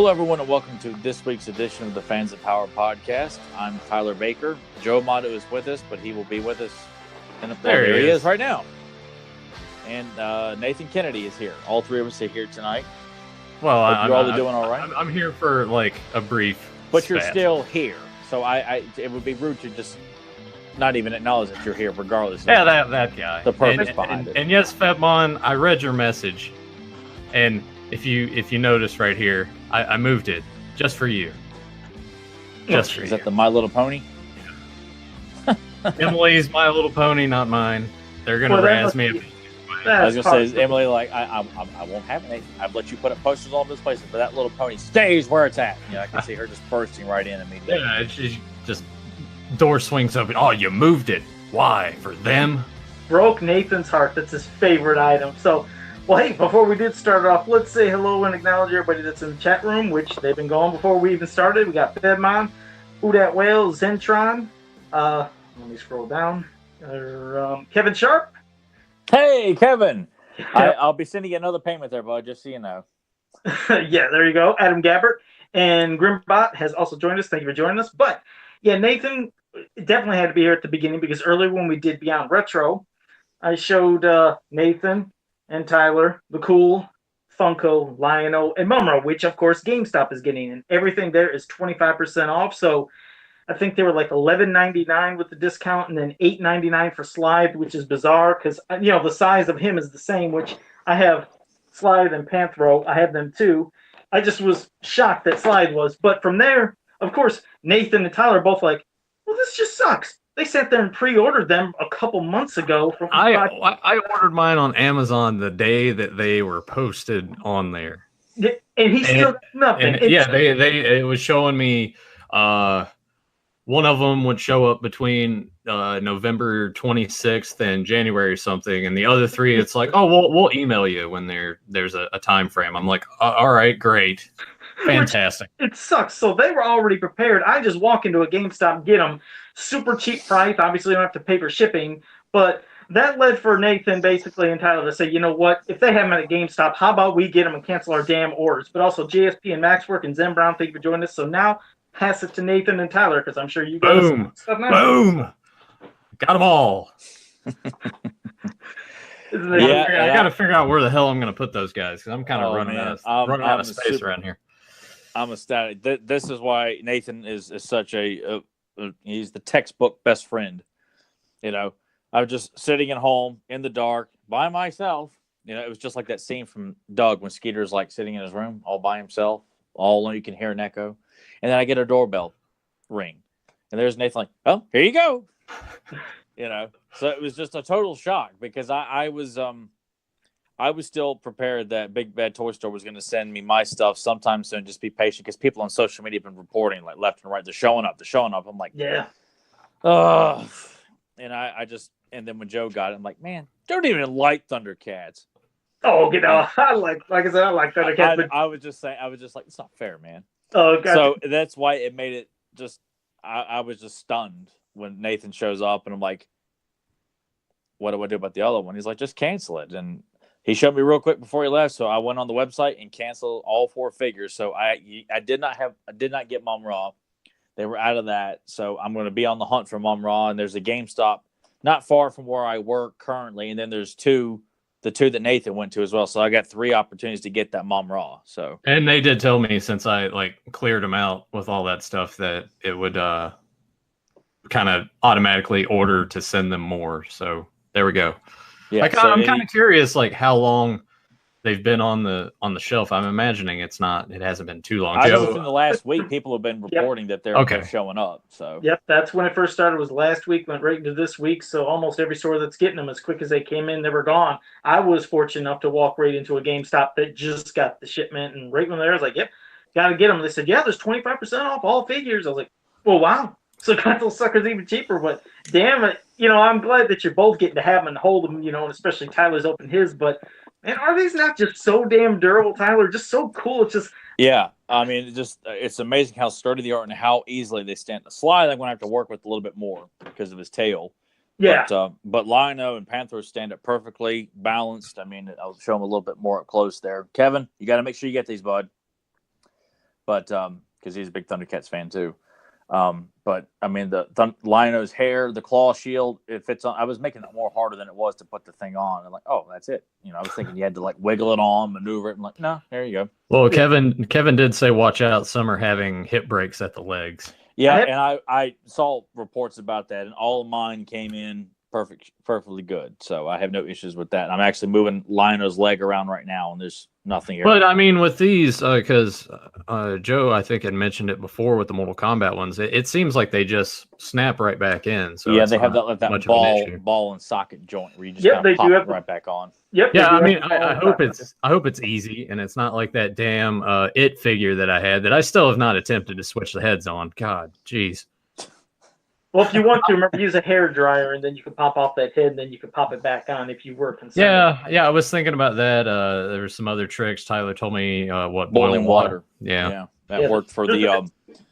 Hello, everyone, and welcome to this week's edition of the Fans of Power podcast. I'm Tyler Baker. Joe Amato is with us, but he will be with us. There he is right now. And Nathan Kennedy is here. All three of us are here tonight. Well, I'm all doing all right. I'm here for like a brief. But you're still here, so it would be rude to just not even acknowledge that you're here, regardless. Yeah, that guy. The purpose behind it. And yes, Febmon, I read your message, and if you notice right here, I moved it just for you. Just for you. Is that the My Little Pony? Emily's My Little Pony, not mine. They're gonna razz me. I was gonna say, Emily, like I won't have it. I've let you put up posters all over this place, but that little pony stays where it's at. I can see her just bursting right in immediately. Yeah, she just door swings open. Oh, you moved it. Why? For them? Broke Nathan's heart. That's his favorite item. So, well, hey, before we did start off, let's say hello and acknowledge everybody that's in the chat room, which they've been going before we even started. We got Fedmon, Udat Whale, Zentron. Let me scroll down. Kevin Sharp. Hey, Kevin. I'll be sending you another payment there, bud, just so you know. Yeah, there you go. Adam Gabbert. And Grimbot has also joined us. Thank you for joining us. But, yeah, Nathan definitely had to be here at the beginning because earlier when we did Beyond Retro, I showed Nathan and Tyler the cool Funko, Lion-O, and Mumra, which, of course, GameStop is getting. And everything there is 25% off. So I think they were like $11.99 with the discount and then $8.99 for Slide, which is bizarre because, the size of him is the same, which I have Slide and Panthro. I have them too. I just was shocked that Slide was. But from there, of course, Nathan and Tyler are both like, well, this just sucks. They sat there and pre-ordered them a couple months ago. I ordered mine on Amazon the day that they were posted on there. And he still got nothing. It was showing me one of them would show up between November 26th and January something, and the other three, it's like, oh, we'll email you when there's a time frame. I'm like, all right, great, fantastic. It sucks. So they were already prepared. I just walk into a GameStop, get them super cheap price. Obviously, you don't have to pay for shipping, but that led for Nathan basically and Tyler to say, you know what? If they have them at a GameStop, how about we get them and cancel our damn orders? But also JSP and Maxwork and Zen Brown, thank you for joining us. So now pass it to Nathan and Tyler because I'm sure you guys. Boom! Got them all. I got to figure out where the hell I'm going to put those guys because I'm kind of running out of space around here. I'm ecstatic. This is why Nathan is such he's the textbook best friend. I was just sitting at home in the dark by myself. It was just like that scene from Doug when Skeeter's like sitting in his room all by himself. All alone, you can hear an echo. And then I get a doorbell ring. And there's Nathan like, oh, here you go. So it was just a total shock because I was still prepared that Big Bad Toy Store was going to send me my stuff sometime soon. Just be patient because people on social media have been reporting like left and right. They're showing up. I'm like, yeah. And then when Joe got it, I'm like, man, don't even like Thundercats. Oh, I like I said, I like Thundercats. But I was just like, it's not fair, man. Oh, God. So that's why it made it just. I was just stunned when Nathan shows up, and I'm like, "What do I do about the other one?" He's like, "Just cancel it." And he showed me real quick before he left, so I went on the website and canceled all 4 figures. So I did not get Mum Ra. They were out of that, so I'm going to be on the hunt for Mum Ra. And there's a GameStop not far from where I work currently, and then there's the two that Nathan went to as well. So I got 3 opportunities to get that Mum Ra. So, and they did tell me since I cleared them out with all that stuff that it would kind of automatically order to send them more. So there we go. Yeah, I'm kind of curious, how long they've been on the shelf. I'm imagining it hasn't been too long. I know within the last week, people have been reporting that they're showing up. So yep, that's when it first started. Was last week, went right into this week. So almost every store that's getting them, as quick as they came in, they were gone. I was fortunate enough to walk right into a GameStop that just got the shipment, and right when there, I was like, "Yep, got to get them." They said, "Yeah, there's 25% off all figures." I was like, "Well, wow." So got those suckers even cheaper, but damn it, I'm glad that you're both getting to have them and hold them, and especially Tyler's opened his, but man, are these not just so damn durable, Tyler? Just so cool. It's just... Yeah, I mean, it's amazing how sturdy they are and how easily they stand. The Slide, I'm going to have to work with a little bit more because of his tail. Yeah. But Lion-O and Panther stand up perfectly balanced. I mean, I'll show them a little bit more up close there. Kevin, you got to make sure you get these, bud. but because he's a big Thundercats fan too. But I mean, the Lion-O's hair, the claw shield, it fits on. I was making it more harder than it was to put the thing on. I'm like, oh, that's it. I was thinking you had to like wiggle it on, maneuver it. I'm like, no, there you go. Well, Kevin did say, watch out. Some are having hip breaks at the legs. Yeah, and I saw reports about that, and all of mine came in perfectly good. So I have no issues with that. I'm actually moving Lion-O's leg around right now, and there's nothing here. But I mean, with these, because Joe, I think, had mentioned it before with the Mortal Kombat ones, it seems like they just snap right back in. So yeah, they have that ball and socket joint where you just kind of pop it right back on. Yep. Yeah, I mean, I hope it's easy, and it's not like that damn It figure that I had that I still have not attempted to switch the heads on. God, jeez. Well, if you want to, remember, use a hair dryer, and then you can pop off that head, and then you can pop it back on if you were concerned. Yeah, I was thinking about that. There were some other tricks. Tyler told me boiling water. Yeah, that worked for the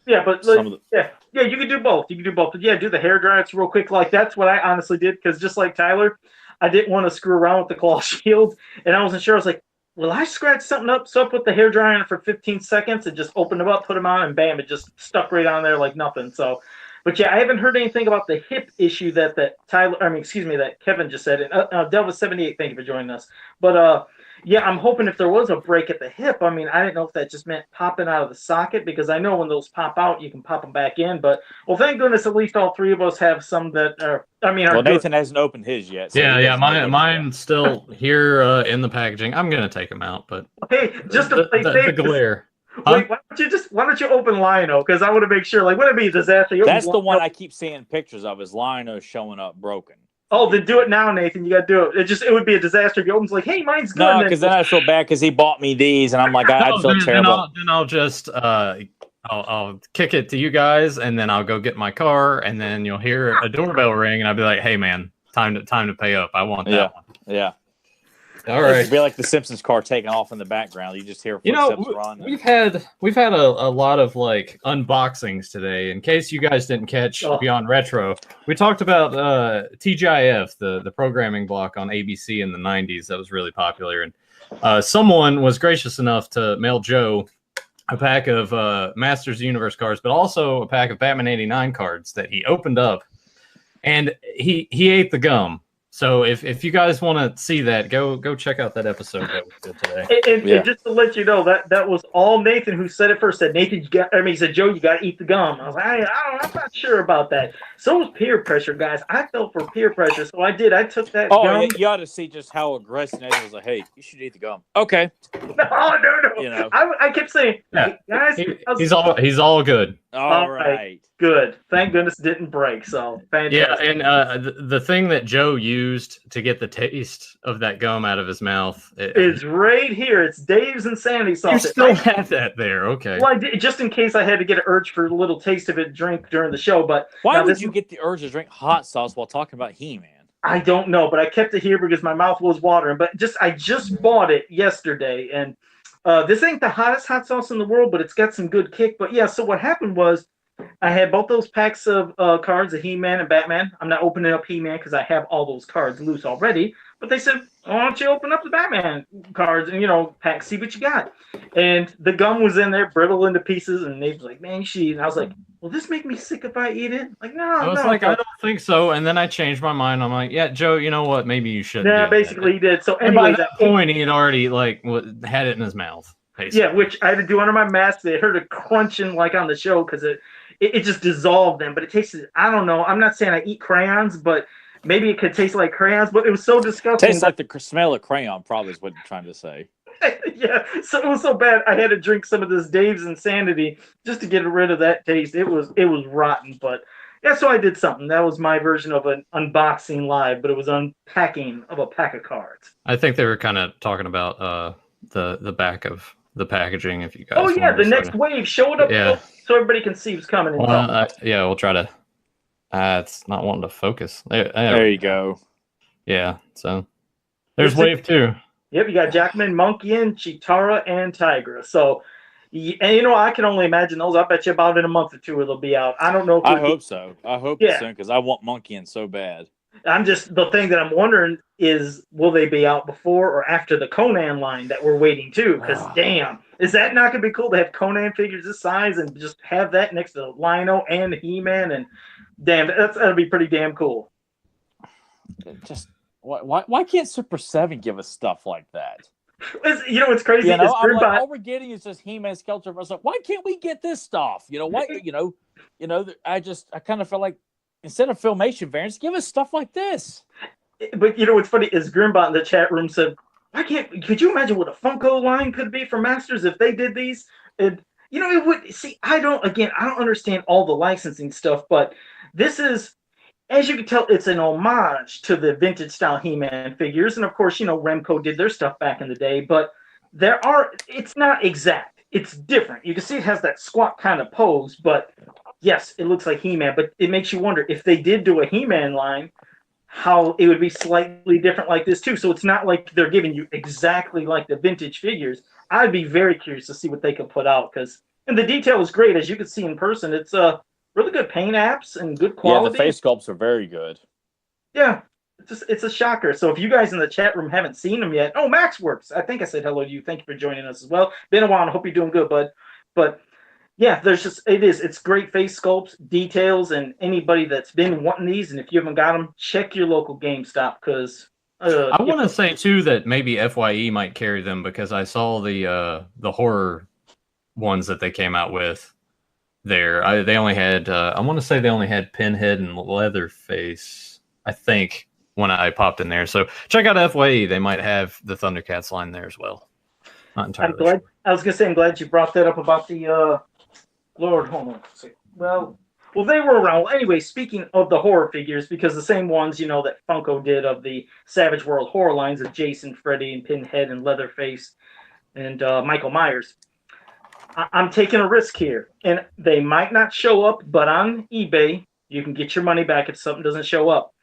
yeah, but you can do both. But yeah, do the hair dryers real quick. Like that's what I honestly did, because just like Tyler, I didn't want to screw around with the claw shield, and I wasn't sure. I was like, will I scratch something up? So I put the hair dryer in for 15 seconds and just opened them up, put them on, and bam, it just stuck right on there like nothing. So. But yeah, I haven't heard anything about the hip issue that Kevin just said. And Delva78, thank you for joining us. But yeah, I'm hoping if there was a break at the hip, I mean, I didn't know if that just meant popping out of the socket, because I know when those pop out, you can pop them back in. But well, thank goodness at least all three of us have some that are. I mean, Nathan hasn't opened his yet. So mine's still here in the packaging. I'm gonna take them out, but okay, just to play safe, the glare. Wait, why don't you open Lion-O? Because I want to make sure. Like, wouldn't it be a disaster? That's the one I keep seeing pictures of. Is Lion-O showing up broken? Oh, then do it now, Nathan. You got to do it. It would be a disaster if you opens like, hey, mine's good. No, because then I feel bad because he bought me these, and I'm like, I feel terrible. Then I'll just I'll kick it to you guys, and then I'll go get my car, and then you'll hear a doorbell ring, and I'll be like, hey, man, time to pay up. I want that one. Yeah. All right. It'd be like the Simpsons car taking off in the background. You just hear footsteps run. We've had a lot of like unboxings today. In case you guys didn't catch Beyond Retro, we talked about TGIF, the programming block on ABC in the 90s that was really popular. And someone was gracious enough to mail Joe a pack of Masters of the Universe cards, but also a pack of Batman 89 cards that he opened up, and he ate the gum. So if you guys want to see that, go check out that episode that we did today. And just to let you know, that was all Nathan who said it first. Said Nathan, he said, Joe, you got to eat the gum. I was like, I'm not sure about that. So was peer pressure, guys. I fell for peer pressure, so I did. I took that. Oh, gum. You ought to see just how aggressive Nathan was. Like, hey, you should eat the gum. Okay. No. I kept saying, hey, guys, he's all good. All right. Good. Thank goodness it didn't break. So fantastic. Yeah, and the thing that Joe used to get the taste of that gum out of his mouth is right here. It's Dave's Insanity Sauce. You still have that there, okay? Well, I did, just in case I had to get an urge for a little taste of it, drink during the show. But why would you get the urge to drink hot sauce while talking about He-Man? I don't know, but I kept it here because my mouth was watering. But I just bought it yesterday, and this ain't the hottest hot sauce in the world, but it's got some good kick. But yeah, so what happened was, I had both those packs of cards of He-Man and Batman. I'm not opening up He-Man because I have all those cards loose already. But they said, why don't you open up the Batman cards and, pack, see what you got. And the gum was in there, brittle into pieces. And they was like, man, you should eat. And I was like, will this make me sick if I eat it? Like, no. I was like, I don't think so. And then I changed my mind. I'm like, yeah, Joe, you know what? Maybe you shouldn't. Yeah, basically he did. So anyways, by that point, he had already had it in his mouth. Basically. Yeah, which I had to do under my mask. They heard a crunching on the show because it just dissolved them, but it tasted, I don't know. I'm not saying I eat crayons, but maybe it could taste like crayons, but it was so disgusting. Tastes like the smell of crayon, probably is what you're trying to say. Yeah, so it was so bad. I had to drink some of this Dave's Insanity just to get rid of that taste. It was rotten, but yeah, so I did something. That was my version of an unboxing live, but it was unpacking of a pack of cards. I think they were kind of talking about the back of the packaging, if you guys. Oh yeah, the next wave. Show it up so everybody can see what's coming. We'll try to. It's not wanting to focus. There you go. Yeah, so there's wave 2. Yep, you got Jackman, Monkey, Chitara, and Tigra. So, and I can only imagine those. I bet you about in a month or two it'll be out. I don't know. I hope so. I hope soon because I want Monkey so bad. The thing that I'm wondering is, will they be out before or after the Conan line that we're waiting to? Because damn, is that not going to be cool to have Conan figures this size and just have that next to Lion-O and He-Man? And damn, that'll be pretty damn cool. Just why can't Super 7 give us stuff like that? You know what's crazy? I'm like, all we're getting is just He-Man, Skeletor. I was like, why can't we get this stuff? Why? I kind of feel like, instead of Filmation variants, give us stuff like this. But what's funny is Grimbot in the chat room said, could you imagine what a Funko line could be for Masters if they did these? And it would, see, I don't understand all the licensing stuff, but this is, as you can tell, it's an homage to the vintage style He-Man figures. And of course, Remco did their stuff back in the day, but it's not exact. It's different. You can see it has that squat kind of pose, but yes, it looks like He-Man, but it makes you wonder if they did do a He-Man line, how it would be slightly different like this too. So it's not like they're giving you exactly like the vintage figures. I'd be very curious to see what they could put out, and the detail is great. As you can see in person, it's really good paint apps and good quality. Yeah, the face sculpts are very good. Yeah, it's a shocker. So if you guys in the chat room haven't seen them yet, Max Works, I think I said hello to you. Thank you for joining us as well. Been a while, and I hope you're doing good, bud. But yeah, it's great face sculpts, details, and anybody that's been wanting these, and if you haven't got them, check your local GameStop, because I want to say too that maybe FYE might carry them, because I saw the horror ones that they came out with there. They only had I want to say they only had Pinhead and Leatherface, I think, when I popped in there. So check out FYE. They might have the Thundercats line there as well. Not entirely sure. I was gonna say, I'm glad you brought that up about the Lord, hold on. Well, they were around. Anyway, speaking of the horror figures, because the same ones, that Funko did of the Savage World horror lines of Jason, Freddy, and Pinhead, and Leatherface, and Michael Myers. I'm taking a risk here, and they might not show up, but on eBay, you can get your money back if something doesn't show up.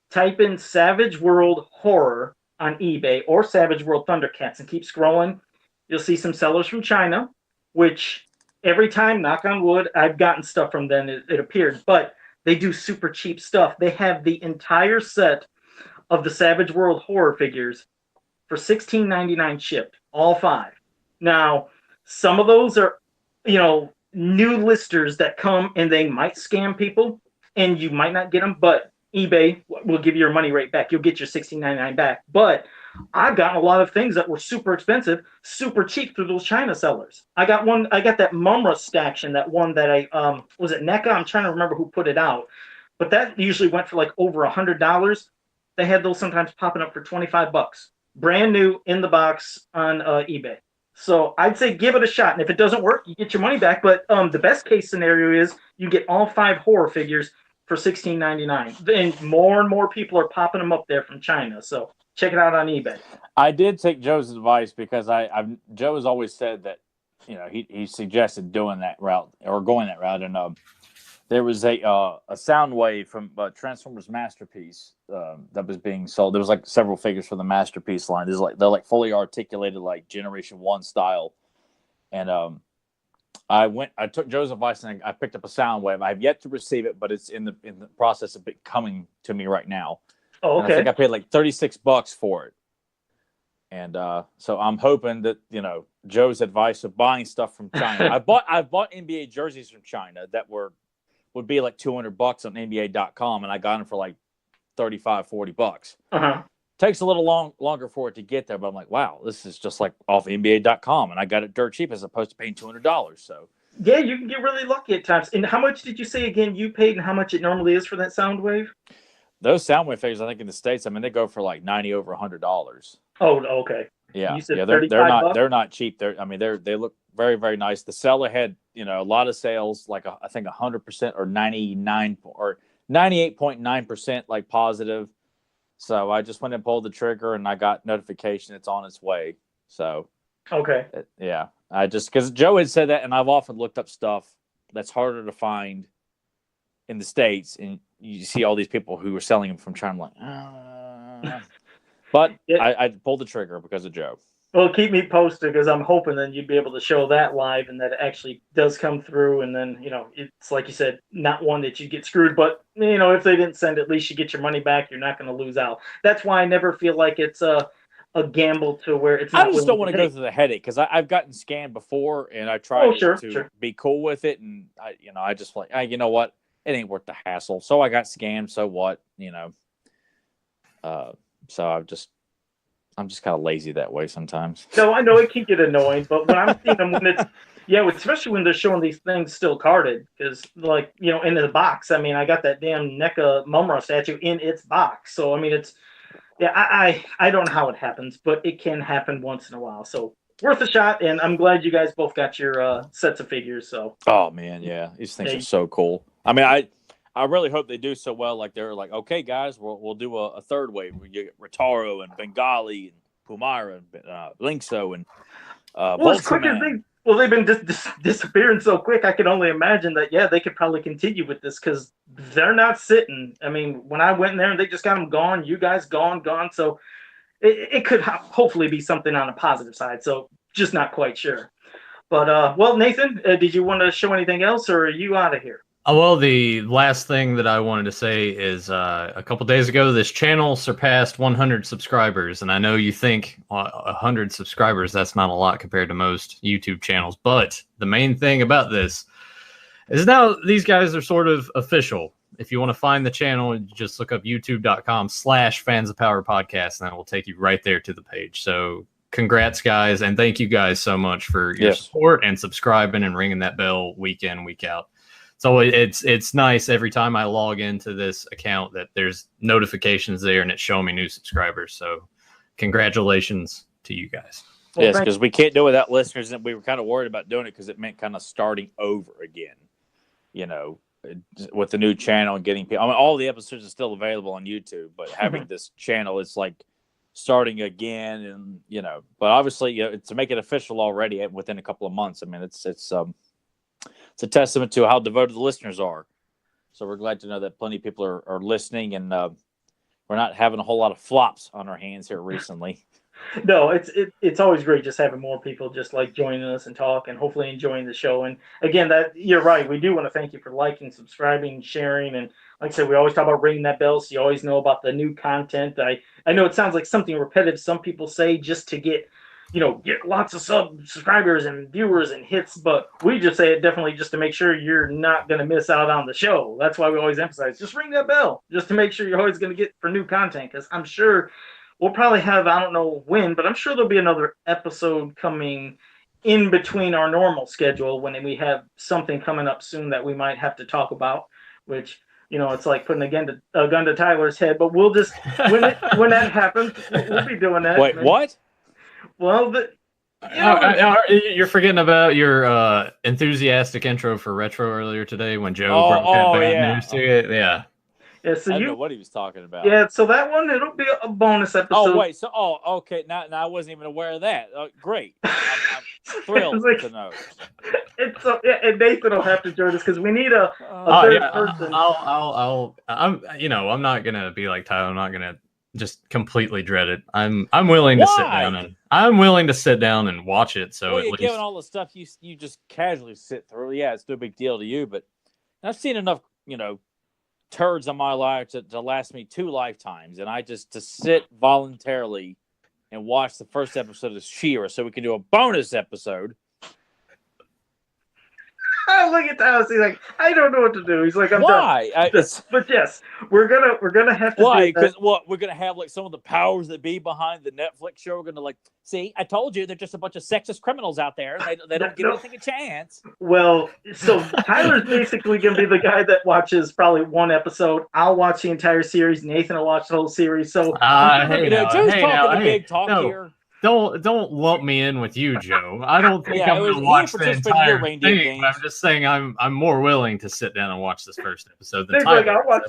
Type in Savage World Horror on eBay or Savage World Thundercats and keep scrolling. You'll see some sellers from China, which every time, knock on wood, I've gotten stuff from them, it appeared, but they do super cheap stuff. They have the entire set of the Savage World horror figures for $16.99 shipped, all 5. Now, some of those are, new listers that come and they might scam people, and you might not get them, but eBay will give you your money right back. You'll get your $16.99 back. But I've gotten a lot of things that were super expensive, super cheap through those China sellers. I got that Mumra Staction, that one that was it NECA? I'm trying to remember who put it out. But that usually went for like over $100. They had those sometimes popping up for $25. Brand new in the box on eBay. So I'd say give it a shot. And if it doesn't work, you get your money back. But the best case scenario is you get all 5 horror figures for $16.99. And more people are popping them up there from China. So check it out on eBay. I did take Joe's advice, because Joe has always said that, he suggested doing that route or going that route. And there was a Soundwave from Transformers Masterpiece that was being sold. There was like several figures for the Masterpiece line. They're like fully articulated, like Generation 1 style. And I took Joe's advice and I picked up a Soundwave. I have yet to receive it, but it's in the process of it coming to me right now. Oh, okay. And I think I paid like $36 for it. And so I'm hoping that, Joe's advice of buying stuff from China. I've bought NBA jerseys from China that would be like $200 on NBA.com, and I got them for like $35-40. Uh-huh. Takes a little longer for it to get there, but I'm like, wow, this is just like off NBA.com, and I got it dirt cheap as opposed to paying $200. So yeah, you can get really lucky at times. And how much did you say again you paid, and how much it normally is for that Soundwave? Those Soundwave figures, I think in the States, they go for like $90 over $100. Oh, okay. Yeah, they're not cheap. They look very, very nice. The seller had a lot of sales, like I think 100% or 99 or 98.9% like positive. So I just went and pulled the trigger, and I got notification it's on its way. So okay, yeah, because Joe had said that, and I've often looked up stuff that's harder to find in the States, and you see all these people who are selling them from China. I'm like, But I pulled the trigger because of Joe. Well, keep me posted because I'm hoping then you'd be able to show that live and that it actually does come through. And then, it's like you said, not one that you get screwed, but, if they didn't send, at least you get your money back. You're not going to lose out. That's why I never feel like it's a gamble to where it's not. I just don't want to go through the headache because I've gotten scammed before and I tried to be cool with it. And, I just like, you know what? It ain't worth the hassle. So I got scammed. So what? So I'm just kind of lazy that way sometimes. No, I know it can get annoying, but when I'm seeing them, especially when they're showing these things still carded, because in the box, I got that damn NECA Mumra statue in its box. So, I don't know how it happens, but it can happen once in a while. So worth a shot. And I'm glad you guys both got your sets of figures. So. Oh man. Yeah. These things are so cool. I really hope they do so well. Like they're like, okay, guys, we'll do a third wave. We get Rotaro and Bengali and Pumira and Linkso and as quick as they've been disappearing so quick. I can only imagine that they could probably continue with this because they're not sitting. When I went in there and they just got them gone, you guys gone. So it could hopefully be something on a positive side. So just not quite sure. But Nathan, did you want to show anything else, or are you out of here? Well, the last thing that I wanted to say is a couple days ago, this channel surpassed 100 subscribers. And I know you think 100 subscribers, that's not a lot compared to most YouTube channels. But the main thing about this is now these guys are sort of official. If you want to find the channel, just look up youtube.com/Fans of Power Podcast, and that will take you right there to the page. So congrats, guys. And thank you guys so much for your support and subscribing and ringing that bell week in, week out. So it's nice every time I log into this account that there's notifications there and it's showing me new subscribers. So congratulations to you guys. Well, yes, because we can't do it without listeners, and we were kind of worried about doing it because it meant kind of starting over again, with the new channel and getting people. All the episodes are still available on YouTube, but having this channel, it's like starting again, and but obviously, to make it official already within a couple of months. It's a testament to how devoted the listeners are. So we're glad to know that plenty of people are listening, and we're not having a whole lot of flops on our hands here recently. No, it's always great just having more people just like joining us and talk and hopefully enjoying the show. And again, that you're right. We do want to thank you for liking, subscribing, sharing. And like I said, we always talk about ringing that bell so you always know about the new content. I know it sounds like something repetitive. Some people say just to get lots of subscribers and viewers and hits, but we just say it definitely just to make sure you're not going to miss out on the show. That's why we always emphasize, just ring that bell, just to make sure you're always going to get for new content, because I'm sure we'll probably have, I don't know when, but I'm sure there'll be another episode coming in between our normal schedule when we have something coming up soon that we might have to talk about, which, it's like putting a gun to Tyler's head, but we'll just, when that happens, we'll be doing that. Wait, what? Well, you're forgetting about your enthusiastic intro for Retro earlier today when Joe broke that bad news to it. Yeah. Yeah, so I don't know what he was talking about. Yeah, so that one, it'll be a bonus episode. Oh, wait. So, okay. Now I wasn't even aware of that. Great. I'm thrilled to know. And Nathan will have to join us because we need a third person. I'm not going to be like Tyler. I'm not going to just completely dread it. I'm willing to sit down and watch it. So at least given all the stuff you just casually sit through, it's no big deal to you. But I've seen enough, turds on my life to last me 2 lifetimes, and to sit voluntarily and watch the first episode of She-Ra so we can do a bonus episode. Look at Tyler. He's like, I don't know what to do. He's like, I'm Why? done. But yes, we're gonna have to. Why? Because we're gonna have like some of the powers that be behind the Netflix show. We're gonna see. I told you, they're just a bunch of sexist criminals out there. They don't give anything a chance. Well, so Tyler's basically gonna be the guy that watches probably one episode. I'll watch the entire series. Nathan will watch the whole series. So Joe's talking big talk here. Don't lump me in with you, Joe. I don't think I'm going to watch the entire thing. I'm just saying I'm more willing to sit down and watch this first episode than Tyler.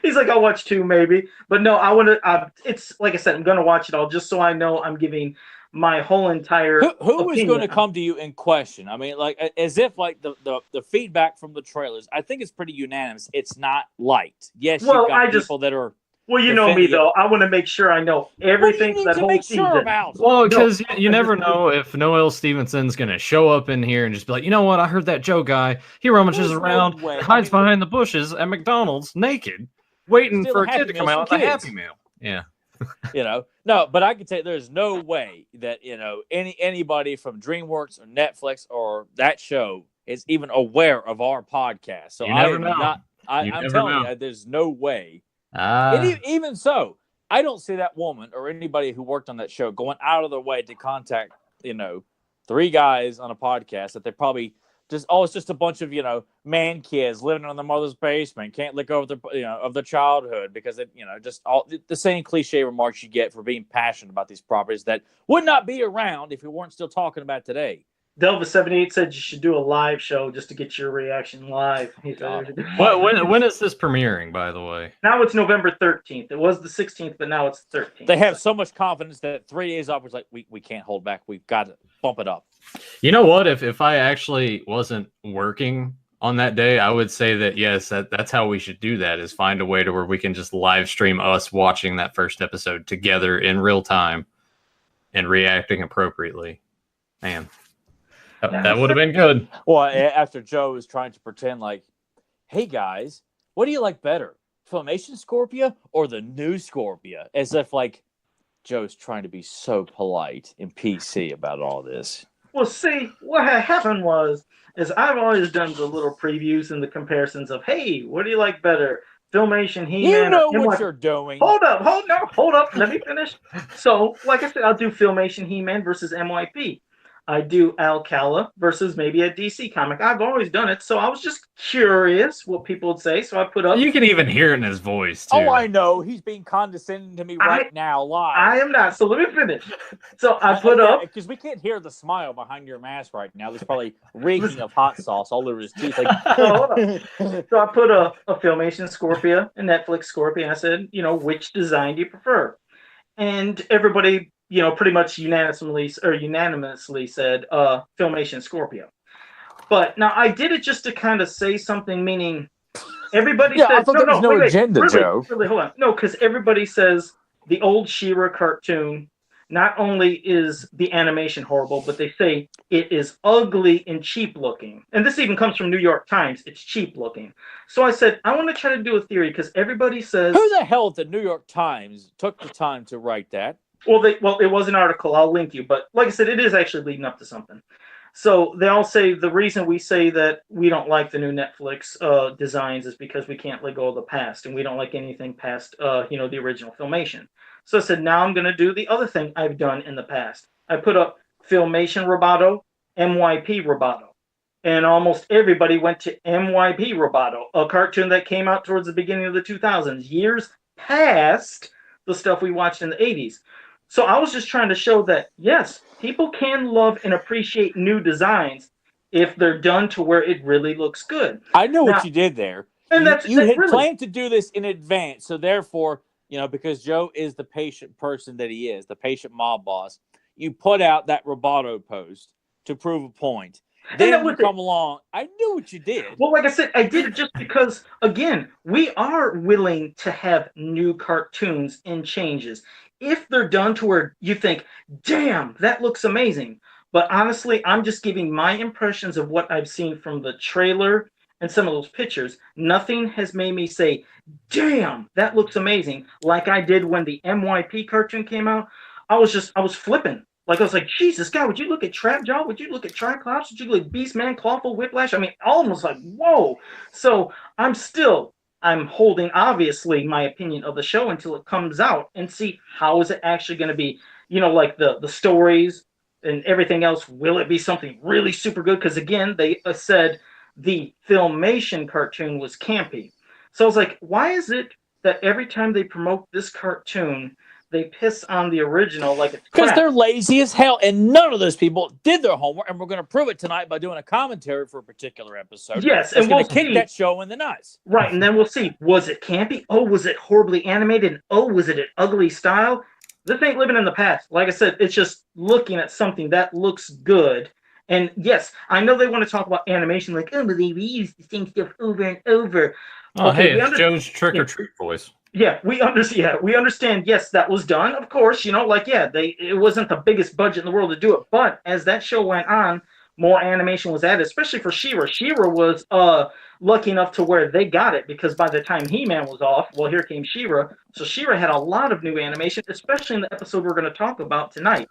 He's like, I'll watch 2 maybe. But no, I want to. It's like I said, I'm going to watch it all just so I know I'm giving my whole entire. Who is going to come to you in question? As if the feedback from the trailers. I think it's pretty unanimous. It's not liked. Yes, you've got people that are Well, you know me though. I want to make sure I know everything for that whole season. Well, because you never know if Noel Stevenson's going to show up in here and just be like, you know what? I heard that Joe guy. He rummages around, hides behind the bushes at McDonald's naked, waiting for a kid to come out with a Happy Meal. Yeah. No, but I can say there's no way that anybody from DreamWorks or Netflix or that show is even aware of our podcast. So I'm telling you, there's no way. Even so, I don't see that woman or anybody who worked on that show going out of their way to contact, 3 guys on a podcast that they probably just, it's just a bunch of, man kids living in their mother's basement, can't let go of their, of their childhood because it, just all the same cliche remarks you get for being passionate about these properties that would not be around if we weren't still talking about today. Delva78 said you should do a live show just to get your reaction live. When is this premiering, by the way? Now it's November 13th. It was the 16th, but now it's 13th. They have so much confidence that 3 days off was like, we can't hold back. We've got to bump it up. You know what? If I actually wasn't working on that day, I would say that, yes, that's how we should do that, is find a way to where we can just live stream us watching that first episode together in real time and reacting appropriately. Man. That would have been good. Well, after Joe was trying to pretend like, hey, guys, what do you like better? Filmation Scorpia or the new Scorpia? As if, Joe's trying to be so polite and PC about all this. Well, see, what happened is I've always done the little previews and the comparisons of, hey, what do you like better? Filmation, He-Man. You know what you're doing. Hold up. Let me finish. So, like I said, I'll do Filmation, He-Man versus MYP. I do Alcala versus maybe a DC comic. I've always done it, so I was just curious what people would say. So I put up. You can even hear it in his voice, too. Oh, I know. He's being condescending to me right now, live. I am not. So let me finish. So I put up because we can't hear the smile behind your mask right now. There's probably reeking of hot sauce all over his teeth. So I put a Filmation Scorpia, a Netflix Scorpia, and I said, which design do you prefer? And everybody, pretty much unanimously said Filmation Scorpio. But now I did it just to kind of say something, meaning everybody said, I thought there was no agenda, Joe. Really, hold on. No, because everybody says the old She-Ra cartoon, not only is the animation horrible, but they say it is ugly and cheap looking. And this even comes from New York Times. It's cheap looking. So I said, I want to try to do a theory because everybody says... Who the hell at the New York Times took the time to write that? Well, it was an article. I'll link you. But like I said, it is actually leading up to something. So they all say the reason we say that we don't like the new Netflix designs is because we can't let go of the past. And we don't like anything past, the original Filmation. So I said, now I'm going to do the other thing I've done in the past. I put up Filmation Roboto, MYP Roboto. And almost everybody went to MYP Roboto, a cartoon that came out towards the beginning of the 2000s, years past the stuff we watched in the 80s. So I was just trying to show that, yes, people can love and appreciate new designs if they're done to where it really looks good. I know what you did there. And you had planned to do this in advance, so therefore... because Joe is the patient person that he is, the patient mob boss, you put out that Roboto post to prove a point. Then you come along. I knew what you did. Well, like I said, I did it just because, again, we are willing to have new cartoons and changes. If they're done to where you think, damn, that looks amazing. But honestly, I'm just giving my impressions of what I've seen from the trailer and some of those pictures. Nothing has made me say, damn, that looks amazing, like I did when the MYP cartoon came out. I was flipping. Like, I was like, Jesus, God, would you look at Trapjaw? Would you look at Triclops? Would you look at Beastman, Clawful, Whiplash? I mean, almost like, whoa. So I'm holding, obviously, my opinion of the show until it comes out and see how is it actually going to be, like the stories and everything else. Will it be something really super good? Because, again, they said the Filmation cartoon was campy. So I was like, why is it that every time they promote this cartoon, they piss on the original like it's crap? Because they're lazy as hell, and none of those people did their homework, and we're going to prove it tonight by doing a commentary for a particular episode. Yes, and we'll kick that show in the nuts. Right, and then we'll see, was it campy? Oh, was it horribly animated? Oh, was it an ugly style? This ain't living in the past. Like I said, it's just looking at something that looks good And yes, I know they want to talk about animation, like, oh, but they reuse the same stuff over and over. Oh, okay, hey, it's Joe's Trick or Treat voice. Yeah, we understand. Yeah, we understand. Yes, that was done. Of course, it wasn't the biggest budget in the world to do it. But as that show went on, more animation was added, especially for She-Ra. She-Ra was lucky enough to where they got it, because by the time He-Man was off, well, here came She-Ra. So She-Ra had a lot of new animation, especially in the episode we're going to talk about tonight.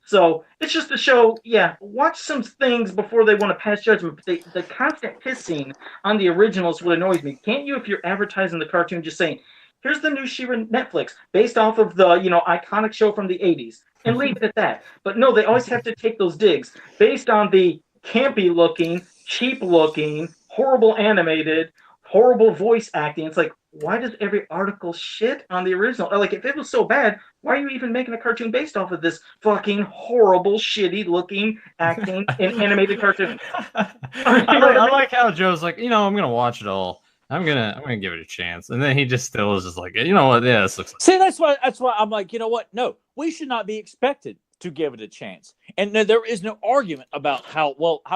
So it's just a show, watch some things before they want to pass judgment. But the constant pissing on the originals what annoys me. Can't you, if you're advertising the cartoon, just saying, here's the new She-Ra Netflix, based off of the, iconic show from the 80s, and leave it at that. But no, they always have to take those digs based on the campy-looking, cheap-looking, horrible animated, horrible voice acting. It's like, why does every article shit on the original? Like, if it was so bad, why are you even making a cartoon based off of this fucking horrible, shitty-looking acting in animated cartoon? I like how Joe's like, I'm going to watch it all. I'm gonna give it a chance, and then he just still is just like, you know what? Yeah, this looks. See, that's why I'm like, you know what? No, we should not be expected to give it a chance. And there is no argument about how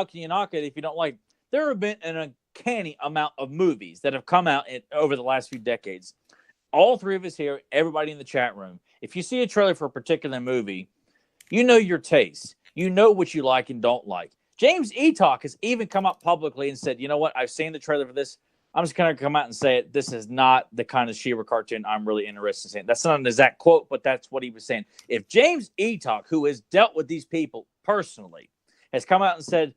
can you knock it if you don't like? There have been an uncanny amount of movies that have come out over the last few decades. All three of us here, everybody in the chat room, if you see a trailer for a particular movie, you know your taste. You know what you like and don't like. James Eatock has even come up publicly and said, you know what? I've seen the trailer for this. I'm just going to come out and say it. This is not the kind of She-Ra cartoon I'm really interested in seeing. That's not an exact quote, but that's what he was saying. If James Eatock, who has dealt with these people personally, has come out and said,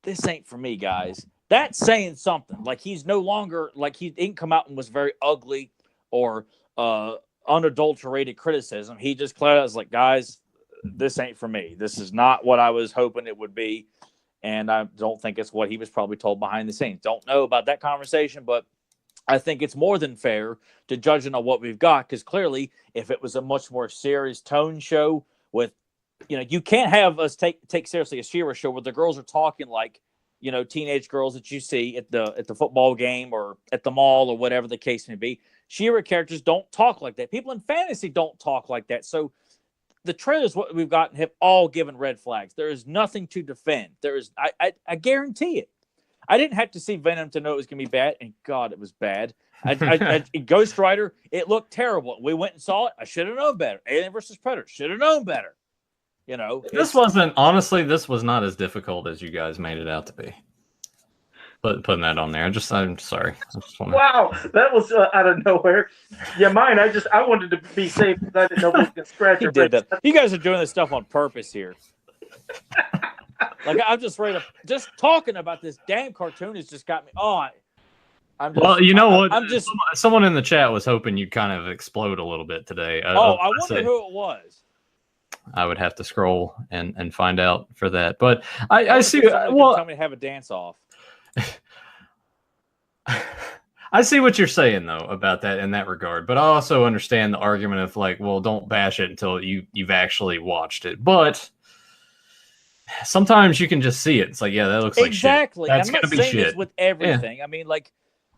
this ain't for me, guys, that's saying something. Like, he's no longer, like, he didn't come out and was very ugly or unadulterated criticism. He just clearly was like, guys, this ain't for me. This is not what I was hoping it would be. And I don't think it's what he was probably told behind the scenes. Don't know about that conversation, but I think it's more than fair to judge on what we've got, because clearly if it was a much more serious tone show with, you can't have us take seriously a She-Ra show where the girls are talking like, teenage girls that you see at the football game or at the mall or whatever the case may be. She-Ra characters don't talk like that. People in fantasy don't talk like that. So the trailers what we've gotten have all given red flags. There is nothing to defend. There is, I guarantee it. I didn't have to see Venom to know it was going to be bad, and God, it was bad. Ghost Rider, it looked terrible. We went and saw it. I should have known better. Alien versus Predator, should have known better. This was not as difficult as you guys made it out to be. Putting that on there. I'm sorry. Wow, that was out of nowhere. Yeah, mine. I wanted to be safe because I didn't know who was going to scratch your face. You guys are doing this stuff on purpose here. Like, I'm just ready to. Just talking about this damn cartoon has just got me. You know what? Someone in the chat was hoping you'd kind of explode a little bit today. I wonder who it was. I would have to scroll and find out for that. But I see. Well, tell me to have a dance off. I see what you're saying though about that in that regard, but I also understand the argument of like, well, don't bash it until you've actually watched it. But sometimes you can just see it. It's like, yeah, that looks like shit. Exactly. That's gonna be shit. This with everything. Yeah. I mean, like,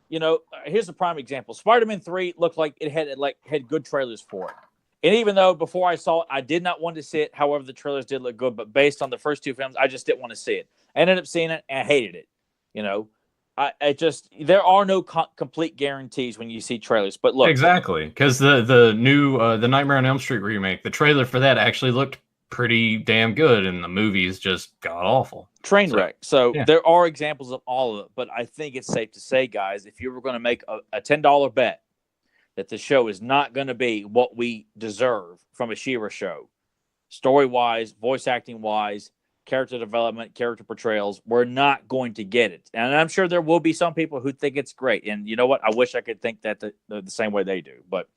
here's a prime example. Spider-Man 3 looked like it had good trailers for it. And even though before I saw it, I did not want to see it. However, the trailers did look good, but based on the first two films, I just didn't want to see it. I ended up seeing it and I hated it. There are no complete guarantees when you see trailers, but look, exactly, because the new the Nightmare on Elm Street remake, the trailer for that actually looked pretty damn good, and the movie's just god awful, train wreck. So yeah. There are examples of all of it, but I think it's safe to say, guys, if you were going to make a $10 bet that the show is not going to be what we deserve from a She-Ra show, story wise, voice acting wise, character development, character portrayals, we're not going to get it. And I'm sure there will be some people who think it's great. And you know what? I wish I could think that the same way they do. But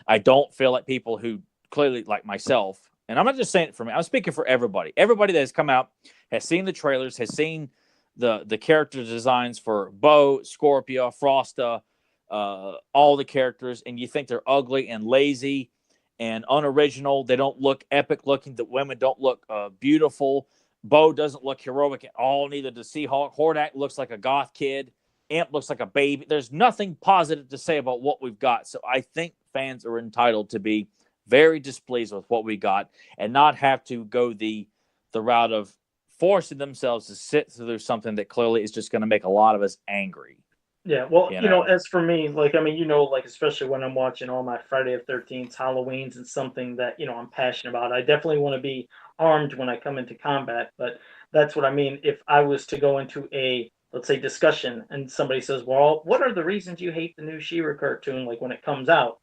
I don't feel like people who clearly, like myself, and I'm not just saying it for me, I'm speaking for everybody. Everybody that has come out has seen the trailers, has seen the character designs for Bo, Scorpia, Frosta, all the characters, and you think they're ugly and lazy and unoriginal. They don't look epic looking. The women don't look beautiful. Bo doesn't look heroic at all. Neither does Seahawk. Hordak looks like a goth kid. Imp looks like a baby. There's nothing positive to say about what we've got. So I think fans are entitled to be very displeased with what we got and not have to go the route of forcing themselves to sit through something that clearly is just going to make a lot of us angry. Yeah, well, you know, as for me, like, I mean, you know, like, especially when I'm watching all my Friday the 13th, Halloweens, and something that, you know, I'm passionate about, I definitely want to be armed when I come into combat. But that's what I mean. If I was to go into a, let's say, discussion and somebody says, well, what are the reasons you hate the new She-Ra cartoon, like, when it comes out?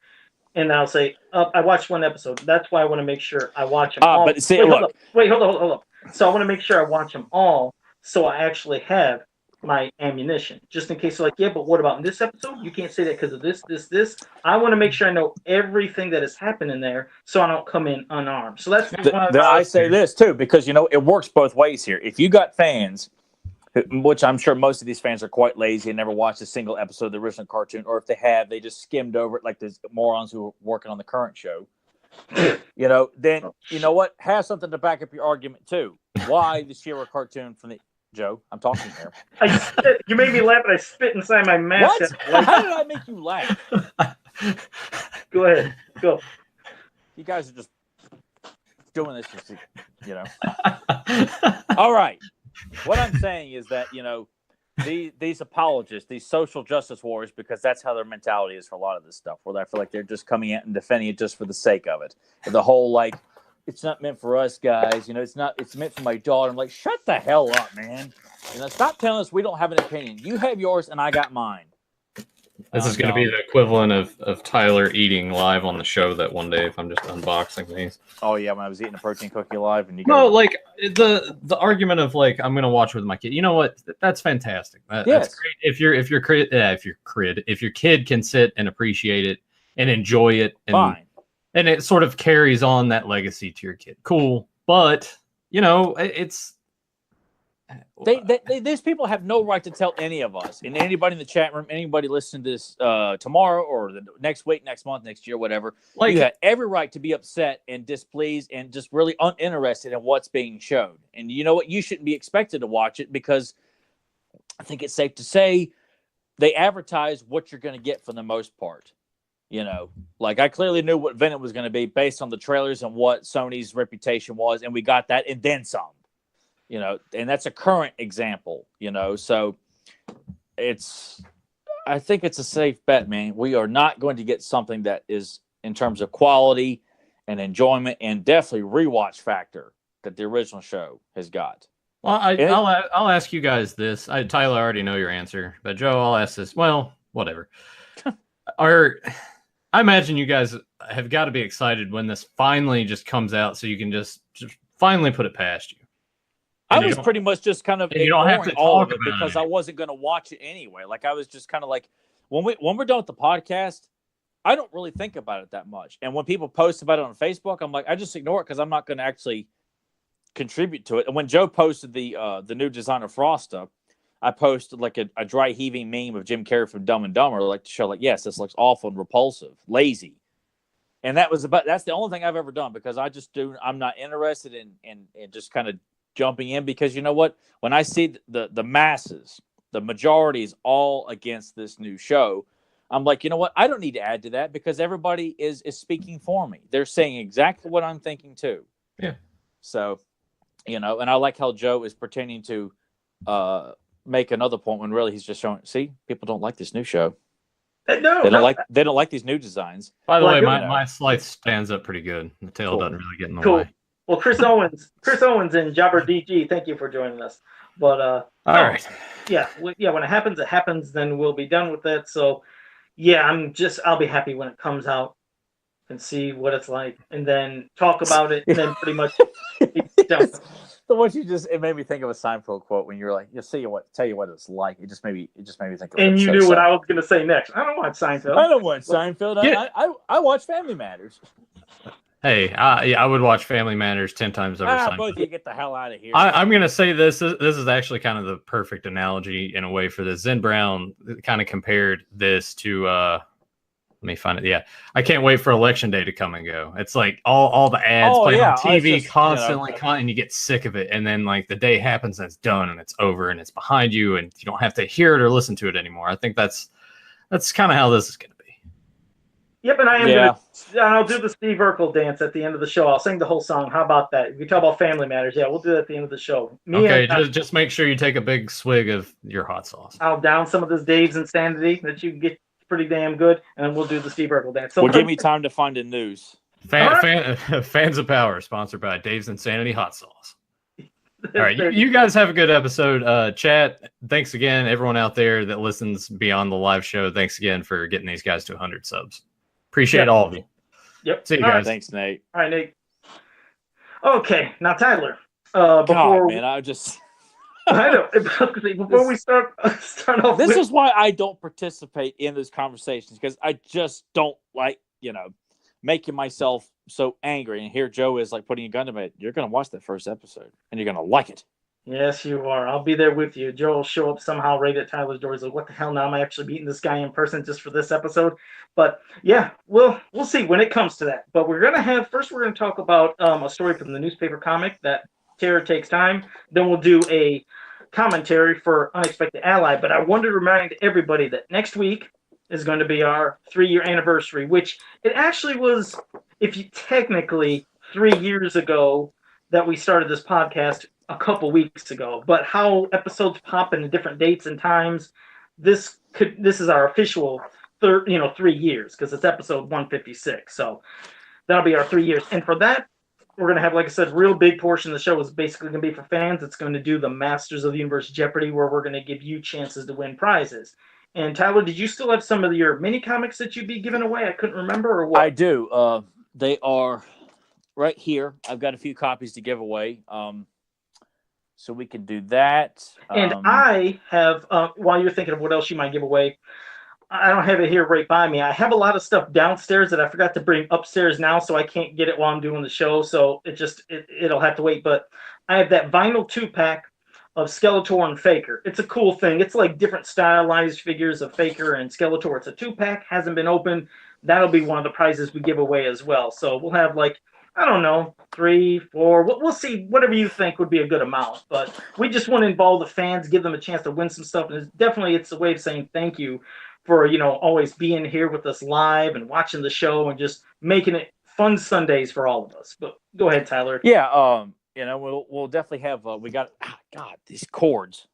And I'll say, I watched one episode. That's why I want to make sure I watch them all. But see, hold up. So I want to make sure I watch them all so I actually have my ammunition, just in case. Like, yeah, but what about in this episode? You can't say that because of this. I want to make sure I know everything that is happening there, so I don't come in unarmed. So that's I say this too, because you know it works both ways here. If you got fans, which I'm sure most of these fans are quite lazy and never watched a single episode of the original cartoon, or if they have, they just skimmed over it like the morons who are working on the current show. You know, then you know what? Have something to back up your argument too. Why the She-Ra cartoon from the Joe, I'm talking here. You made me laugh, and I spit inside my mask. What? How did I make you laugh? Go ahead. Go. You guys are just doing this just to, you know. All right. What I'm saying is that, you know, these apologists, these social justice warriors, because that's how their mentality is for a lot of this stuff, where I feel like they're just coming out and defending it just for the sake of it. And the whole, like, it's not meant for us guys, you know, it's meant for my daughter. I'm like, shut the hell up, man. You know, stop telling us we don't have an opinion. You have yours and I got mine. This is going to be the equivalent of Tyler eating live on the show that one day if I'm just unboxing these. Oh yeah, when I was eating a protein cookie live, and like the argument of like I'm going to watch with my kid. You know what? That's fantastic. That's great. If your kid can sit and appreciate it and enjoy it, and fine. And it sort of carries on that legacy to your kid. Cool. But, you know, it's... These people have no right to tell any of us, and anybody in the chat room, anybody listening to this tomorrow or the next week, next month, next year, whatever, like, you have every right to be upset and displeased and just really uninterested in what's being shown. And you know what? You shouldn't be expected to watch it, because I think it's safe to say they advertise what you're going to get for the most part. You know, like I clearly knew what Venom was going to be based on the trailers and what Sony's reputation was, and we got that and then some. You know, and that's a current example, you know. So I think it's a safe bet, man. We are not going to get something that is, in terms of quality and enjoyment and definitely rewatch factor, that the original show has got. Well, I'll ask you guys this. Tyler, I already know your answer, but Joe, I'll ask this. Well, whatever. I imagine you guys have got to be excited when this finally just comes out, so you can just finally put it past you. I was pretty much just kind of ignoring all of it because I wasn't going to watch it anyway. Like I was just kind of like, when we're done with the podcast, I don't really think about it that much. And when people post about it on Facebook, I'm like, I just ignore it because I'm not going to actually contribute to it. And when Joe posted the new design of Frosta, I posted like a dry heaving meme of Jim Carrey from Dumb and Dumber, like to show like, yes, this looks awful and repulsive, lazy. And that's the only thing I've ever done, because I'm not interested in just kind of jumping in, because you know what? When I see the masses, the majority is all against this new show, I'm like, you know what? I don't need to add to that, because everybody is speaking for me. They're saying exactly what I'm thinking too. Yeah. So, you know, and I like how Joe is pretending to make another point when really he's just showing, see, people don't like this new show. They don't like these new designs. By the way, my slice stands up pretty good. The tail doesn't really get in the way. Well, Chris Owens and Jobber DG, thank you for joining us. But all right. Yeah, when it happens, then we'll be done with it. So yeah, I'll be happy when it comes out and see what it's like, and then talk about it, and then pretty much be done. So it made me think of a Seinfeld quote when you were like, tell you what it's like. It just made me think of it. And you knew what I was going to say next. I don't watch Seinfeld. I don't watch Seinfeld. Yeah. I watch Family Matters. Hey, I would watch Family Matters 10 times over Seinfeld. Both of you get the hell out of here. I'm going to say this is actually kind of the perfect analogy in a way for this. Zen Brown kind of compared this to let me find it. Yeah. I can't wait for election day to come and go. It's like all the ads play on TV constantly, and you get sick of it. And then like the day happens and it's done and it's over and it's behind you and you don't have to hear it or listen to it anymore. I think that's kind of how this is going to be. Yep, and I am gonna. I'll do the Steve Urkel dance at the end of the show. I'll sing the whole song. How about that? If we talk about family matters, yeah, we'll do that at the end of the show. Just make sure you take a big swig of your hot sauce. I'll down some of this Dave's Insanity that you can get pretty damn good, and then we'll do the Steve Urkel dance. So give me time to find a news. Fans of Power, sponsored by Dave's Insanity Hot Sauce. All right, you guys have a good episode. Chat, thanks again, everyone out there that listens beyond the live show. Thanks again for getting these guys to 100 subs. Appreciate all of you. Yep. See you guys. Thanks, Nate. All right, Nate. Okay, now Tyler. God, man, I know. Before we start off, this is why I don't participate in those conversations, because I just don't like, making myself so angry. And here Joe is like putting a gun to me. You're going to watch that first episode, and you're going to like it. Yes, you are. I'll be there with you. Joe will show up somehow right at Tyler's door. He's like, what the hell? Now am I actually meeting this guy in person just for this episode? But yeah, we'll see when it comes to that. But we're going to talk about a story from the newspaper comic that Terror Takes Time. Then we'll do a commentary for Unexpected Ally. But I wanted to remind everybody that next week is going to be our 3-year anniversary, which it actually was, if you technically 3 years ago that we started this podcast a couple weeks ago, but how episodes pop into different dates and times, this is our official 3 years, because it's episode 156. So that'll be our 3 years. And for that, we're going to have, like I said, real big portion of the show is basically going to be for fans. It's going to do the Masters of the Universe Jeopardy, where we're going to give you chances to win prizes. And Tyler, did you still have some of your mini comics that you'd be giving away? I couldn't remember, or what? I do. They are right here. I've got a few copies to give away. So we can do that. And I have, while you're thinking of what else you might give away, I don't have it here right by me. I have a lot of stuff downstairs that I forgot to bring upstairs now, so I can't get it while I'm doing the show. So it'll have to wait. But I have that vinyl 2-pack of Skeletor and Faker. It's a cool thing. It's like different stylized figures of Faker and Skeletor. It's a 2-pack, hasn't been opened. That'll be one of the prizes we give away as well. So we'll have, like, I don't know, 3, 4. We'll see, whatever you think would be a good amount. But we just want to involve the fans, give them a chance to win some stuff. And it's a way of saying thank you for, always being here with us live and watching the show and just making it fun Sundays for all of us. But go ahead, Tyler. Yeah, we'll definitely have. We got God, these cords.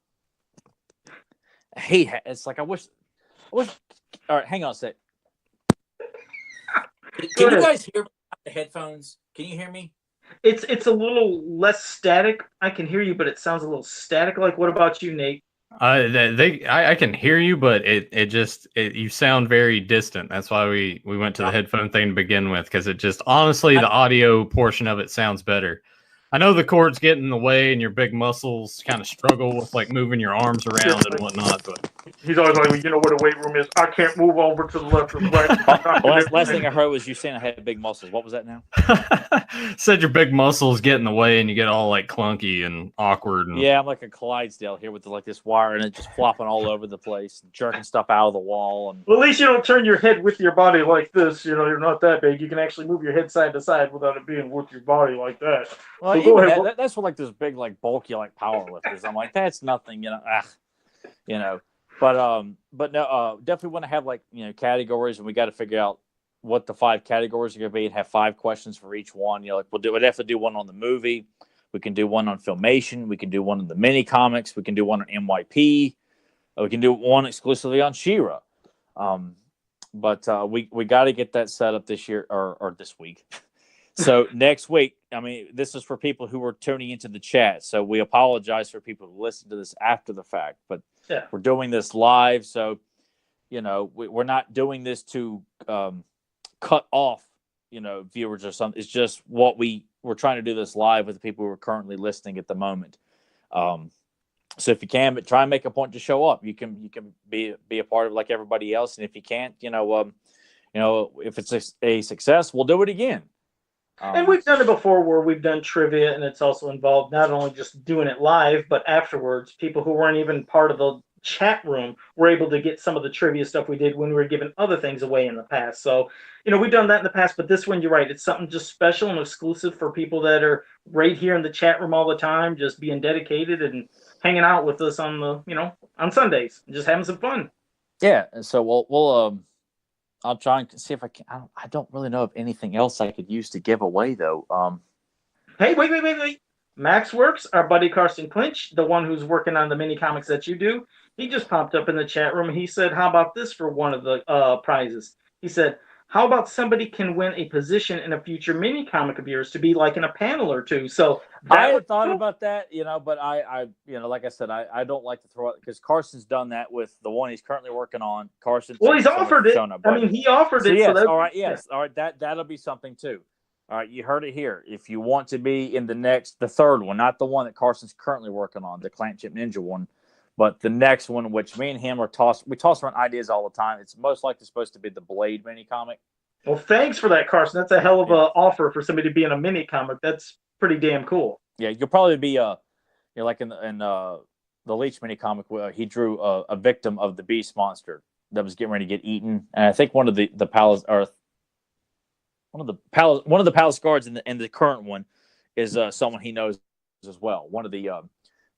I hate. It's like I wish. All right, hang on a sec. Can you guys hear me with the headphones? Can you hear me? It's a little less static. I can hear you, but it sounds a little static. Like, what about you, Nate? I can hear you, but you sound very distant. That's why we went to the headphone thing to begin with, because it just honestly the audio portion of it sounds better. I know the cords get in the way and your big muscles kind of struggle with like moving your arms around and whatnot, but he's always like, where the weight room is. I can't move over to the left or the right. last thing I heard was you saying I had big muscles. What was that now? Said your big muscles get in the way and you get all like clunky and awkward. Yeah, I'm like a Clydesdale here with this wire and it just flopping all over the place, and jerking stuff out of the wall. And well, at least you don't turn your head with your body like this. You're not that big. You can actually move your head side to side without it being with your body like that. Well, so that's for like those big, like bulky, like power lifters. I'm like, that's nothing, But no, definitely want to have like categories, and we got to figure out what the 5 categories are going to be, and have 5 questions for each one. We'd have to do one on the movie, we can do one on Filmation, we can do one on the mini comics, we can do one on NYP, we can do one exclusively on She-Ra. But we got to get that set up this year or this week. So next week, this is for people who are tuning into the chat. So we apologize for people who listen to this after the fact, but we're doing this live. So, we're not doing this to cut off, viewers or something. It's just what we're trying to do this live with the people who are currently listening at the moment. So if you can, but try and make a point to show up. You can be a part of it like everybody else. And if you can't, if it's a success, we'll do it again. And we've done it before where we've done trivia, and it's also involved not only just doing it live, but afterwards, people who weren't even part of the chat room were able to get some of the trivia stuff we did when we were giving other things away in the past. So, we've done that in the past, but this one, you're right. It's something just special and exclusive for people that are right here in the chat room all the time, just being dedicated and hanging out with us on on Sundays, and just having some fun. Yeah. And so I'll try and see if I can. I don't really know of anything else I could use to give away though. Hey, wait. Max Works, our buddy Carson Clinch, the one who's working on the mini comics that you do, he just popped up in the chat room. He said, "How about this for one of the prizes?" He said, "How about somebody can win a position in a future mini comic of yours to be like in a panel or two?" So I had thought about that, but I like I said, I don't like to throw it because Carson's done that with the one he's currently working on. Carson, well, he's offered it. I mean, he offered it. Yes, so all right, yes, all right. That'll be something too. All right, you heard it here. If you want to be in the third one, not the one that Carson's currently working on, the Clamp Chip Ninja one, but the next one, which me and him we toss around ideas all the time. It's most likely supposed to be the Blade mini comic. Well, thanks for that, Carson. That's a hell of an offer for somebody to be in a mini comic. That's pretty damn cool. Yeah, you'll probably be like in the Leech mini comic, where he drew a victim of the beast monster that was getting ready to get eaten, and I think one of the palace guards in the current one is someone he knows as well. One of the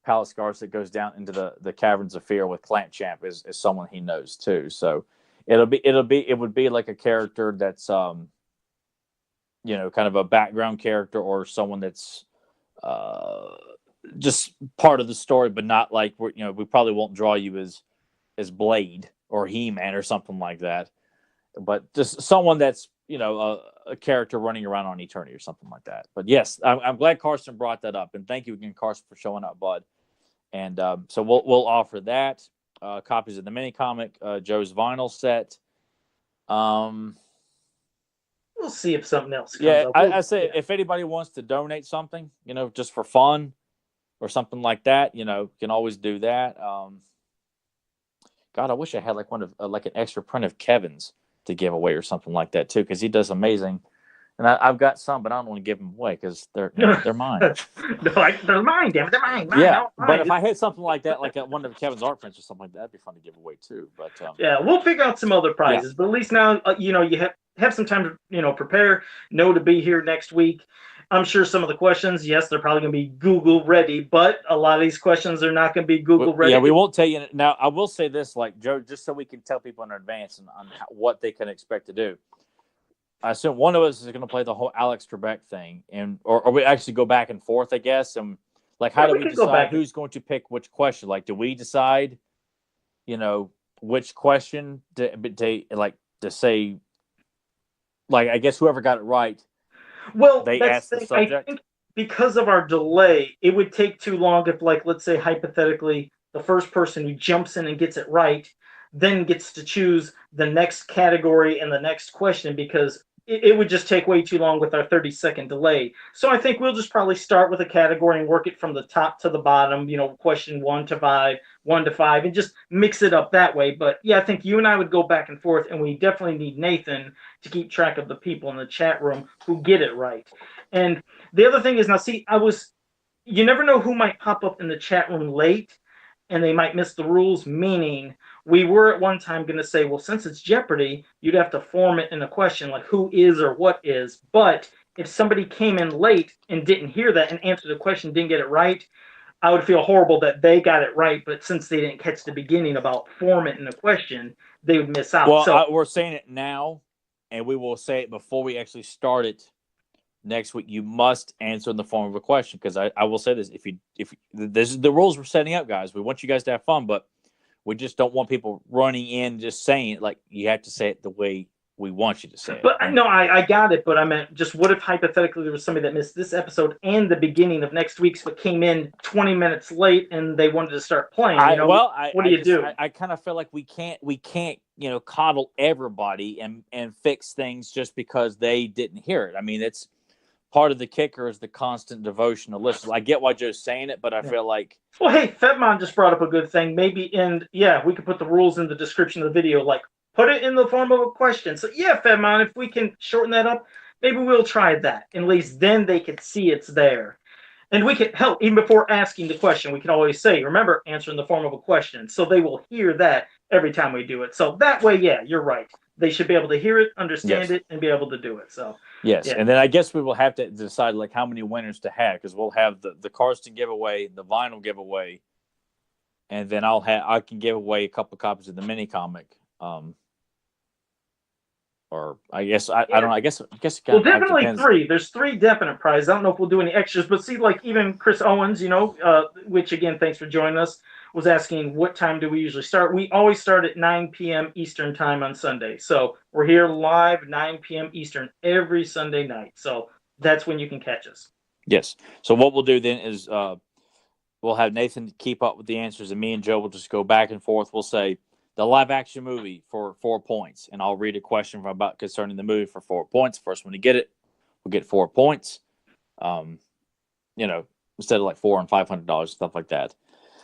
palace guards that goes down into the caverns of fear with Clamp Champ is someone he knows too. So it would be like a character that's kind of a background character or someone that's just part of the story, but not like we probably won't draw you as Blade or He-Man or something like that, but just someone that's a character running around on Eternity or something like that. But yes, I'm glad Carson brought that up, and thank you again, Carson, for showing up, bud. And so we'll offer that copies of the mini comic, Joe's vinyl set. We'll see if something else comes up. I say if anybody wants to donate something, just for fun or something like that, can always do that. God, I wish I had like one of like an extra print of Kevin's to give away or something like that too, because he does amazing. And I've got some, but I don't want to give them away because they're mine. They're mine, damn it, they're mine. Yeah, but if I had something like that, like one of Kevin's art prints or something like that, that'd be fun to give away too. But yeah, we'll figure out some other prizes. Yeah. But at least now, you have some time to prepare. Know to be here next week. I'm sure some of the questions, yes, they're probably going to be Google ready, but a lot of these questions are not going to be Google ready. Yeah, we won't tell you. Now, I will say this, like, Joe, just so we can tell people in advance on what they can expect to do. I assume one of us is going to play the whole Alex Trebek thing, or we actually go back and forth, I guess. And, like, how do we decide who's going to pick which question? Like, do we decide, which question to say, like, I guess whoever got it right, well, they asked the subject. I think because of our delay, it would take too long if, like, let's say hypothetically, the first person who jumps in and gets it right then gets to choose the next category and the next question, because it would just take way too long with our 30-second delay. So I think we'll just probably start with a category and work it from the top to the bottom, question 1 to 5, 1 to 5, and just mix it up that way. But yeah, I think you and I would go back and forth, and we definitely need Nathan to keep track of the people in the chat room who get it right. And the other thing is, now see, you never know who might pop up in the chat room late, and they might miss the rules, meaning we were at one time going to say, well, since it's Jeopardy, you'd have to form it in a question like who is or what is. But if somebody came in late and didn't hear that and answered the question, didn't get it right, I would feel horrible that they got it right, but since they didn't catch the beginning about form it in a question, they would miss out. Well, we're saying it now, and we will say it before we actually start it next week. You must answer in the form of a question, because I will say this: if this is the rules we're setting up, guys. We want you guys to have fun, but we just don't want people running in just saying it. Like, you have to say it the way we want you to say it. But no, I got it. But I meant, just what if hypothetically there was somebody that missed this episode and the beginning of next week's, but came in 20 minutes late and they wanted to start playing? What do you do? I kind of feel like we can't coddle everybody and fix things just because they didn't hear it. I mean, it's part of the kicker is the constant devotion to listeners. I get why Joe's saying it, but I feel like... Well, hey, Fetmon just brought up a good thing. Maybe we could put the rules in the description of the video, like put it in the form of a question. So yeah, Fetmon, if we can shorten that up, maybe we'll try that. At least then they can see it's there. And we can help, even before asking the question, we can always say, remember, answer in the form of a question. So they will hear that every time we do it. So that way, yeah, you're right. They should be able to hear it, understand it, and be able to do it. So yes, yeah. And then I guess we will have to decide like how many winners to have, because we'll have the Karsten giveaway, the vinyl giveaway, and then I can give away a couple of copies of the mini comic. or I guess I don't know. I guess it well, definitely depends. 3. There's 3 definite prizes. I don't know if we'll do any extras, but see, like even Chris Owens, which again, thanks for joining us, was asking what time do we usually start. We always start at 9 p.m. Eastern time on Sunday. So we're here live 9 p.m. Eastern every Sunday night. So that's when you can catch us. Yes. So what we'll do then is we'll have Nathan keep up with the answers, and me and Joe will just go back and forth. We'll say the live action movie for 4 points, and I'll read a question about concerning the movie for 4 points. First one to get it will get 4 points. Instead of like $400 and $500, stuff like that.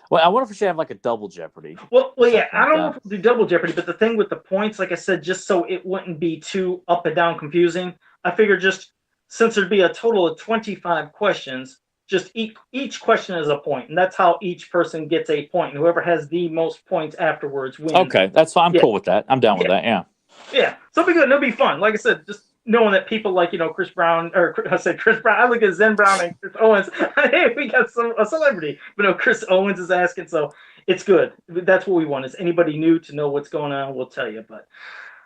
Well, I wonder if we should have like a double Jeopardy. Well, yeah, I don't know if we'll do double Jeopardy, but the thing with the points, like I said, just so it wouldn't be too up and down confusing, I figured just since there'd be a total of 25 questions, just each question is a point, and that's how each person gets a point. And whoever has the most points afterwards wins. Okay, that's fine. I'm cool with that. I'm down with that. Yeah. Yeah, so it'll be good. It'll be fun. Like I said, just knowing that people like Chris Brown, or I said Chris Brown. I look at Zen Brown and Chris Owens. Hey, we got a celebrity, but no, Chris Owens is asking, so it's good. That's what we want. Is anybody new to know what's going on? We'll tell you, but.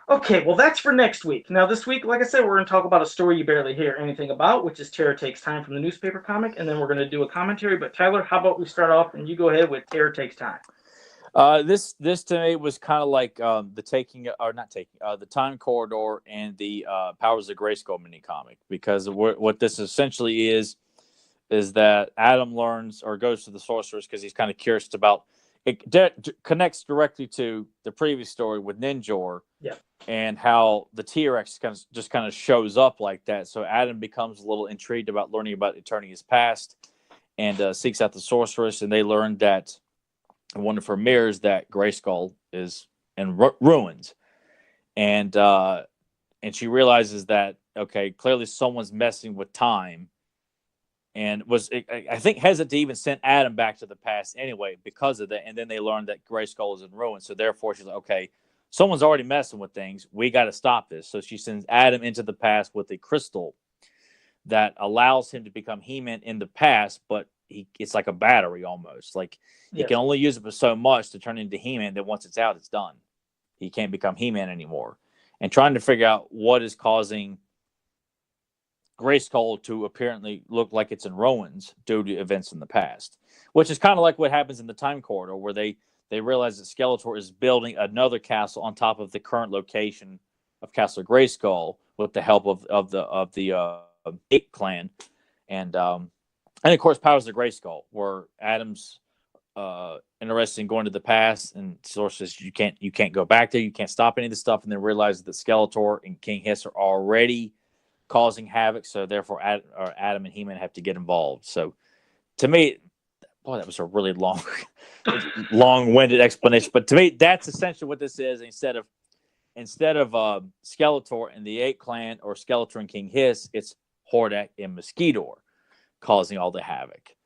Okay, well, that's for next week. Now, this week, like I said, we're going to talk about a story you barely hear anything about, which is Terror Takes Time from the newspaper comic, and then we're going to do a commentary. But, Tyler, how about we start off, and you go ahead with Terror Takes Time. This to me was kind of like the Time Corridor and the Powers of Grayskull mini comic, because what this essentially is that Adam learns or goes to the sorceress because he's kind of curious about it. Connects directly to the previous story with Ninjor. Yeah. And how the T-Rex just kind of shows up like that. So Adam becomes a little intrigued about learning about Eternia's past, and seeks out the sorceress. And they learn that in one of her mirrors that Grayskull is in ruins, and she realizes that clearly someone's messing with time, and I think hesitant to even send Adam back to the past anyway because of that. And then they learn that Grayskull is in ruins. So therefore she's like, okay, someone's already messing with things. We got to stop this. So she sends Adam into the past with a crystal that allows him to become He-Man in the past, but it's like a battery almost. Like he can only use it for so much to turn into He-Man. That once it's out, it's done. He can't become He-Man anymore. And trying to figure out what is causing Grayskull to apparently look like it's in ruins due to events in the past, which is kind of like what happens in the Time Corridor, where they realize that Skeletor is building another castle on top of the current location of Castle Grayskull with the help of the Ape Clan, and of course Powers of Grayskull, where Adam's interested in going to the past, and Source says you can't go back there, you can't stop any of this stuff, and then realizes that Skeletor and King Hiss are already causing havoc, so therefore Adam and He-Man have to get involved. So to me, boy, that was a really long-winded explanation. But to me, that's essentially what this is. Instead of Skeletor and the Ape Clan, or Skeletor and King Hiss, it's Hordak and Mosquitor causing all the havoc.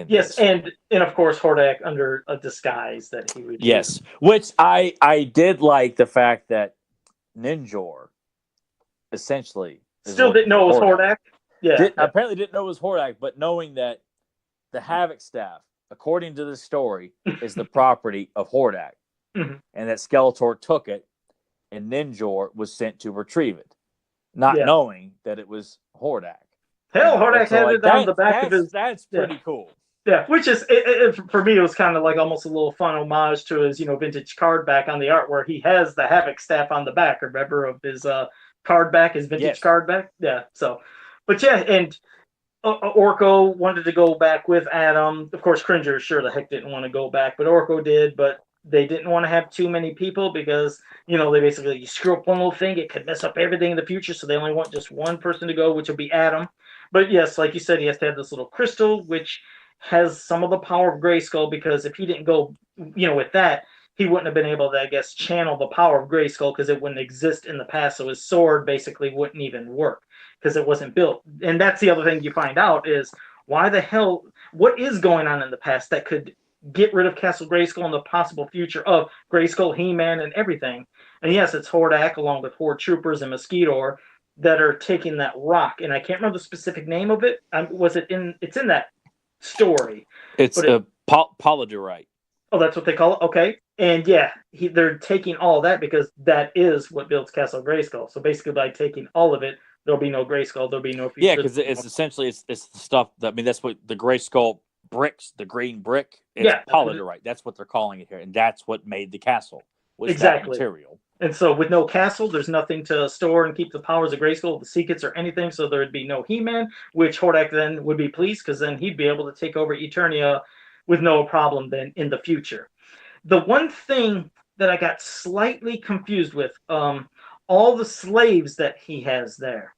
Yes, and of course Hordak under a disguise that he would. Yes, which I did like the fact that Ninjor essentially still didn't know it was Hordak. Yeah, apparently didn't know it was Hordak, but knowing that the Havoc staff, according to the story, is the property of Hordak, and that Skeletor took it, and Ninjor was sent to retrieve it, not knowing that it was Hordak. Hell, Hordak had it on the back of his. That's pretty cool. Yeah, which is for me, it was kind of like almost a little fun homage to his vintage card back on the art, where he has the Havoc staff on the back. Remember, of his card back, his vintage card back. Yeah. So, but yeah, and Orko wanted to go back with Adam. Of course, Cringer sure the heck didn't want to go back, but Orko did. But they didn't want to have too many people because, they basically, you screw up one little thing, it could mess up everything in the future. So they only want just one person to go, which will be Adam. But yes, like you said, he has to have this little crystal, which has some of the power of Grayskull, because if he didn't go, with that, he wouldn't have been able to, I guess, channel the power of Grayskull, because it wouldn't exist in the past. So his sword basically wouldn't even work because it wasn't built. And that's the other thing you find out is why the hell, what is going on in the past that could get rid of Castle Grayskull and the possible future of Grayskull, He-Man, and everything. And yes, it's Hordak along with Horde Troopers and Mosquitor that are taking that rock. And I can't remember the specific name of it. It's in that story. It's Polydorite. Oh, that's what they call it? Okay. And yeah, they're taking all that because that is what builds Castle Grayskull. So basically, by taking all of it, there'll be no Grayskull. There'll be no future. Yeah, because it's essentially it's the stuff that, I mean, that's what the Grayskull bricks, the green brick. It's polydorite. That's what they're calling it here, and that's what made the castle. Was exactly that material. And so with no castle, there's nothing to store and keep the powers of Grayskull, the secrets, or anything. So there'd be no He-Man, which Hordak then would be pleased because then he'd be able to take over Eternia with no problem then in the future. The one thing that I got slightly confused with, all the slaves that he has there.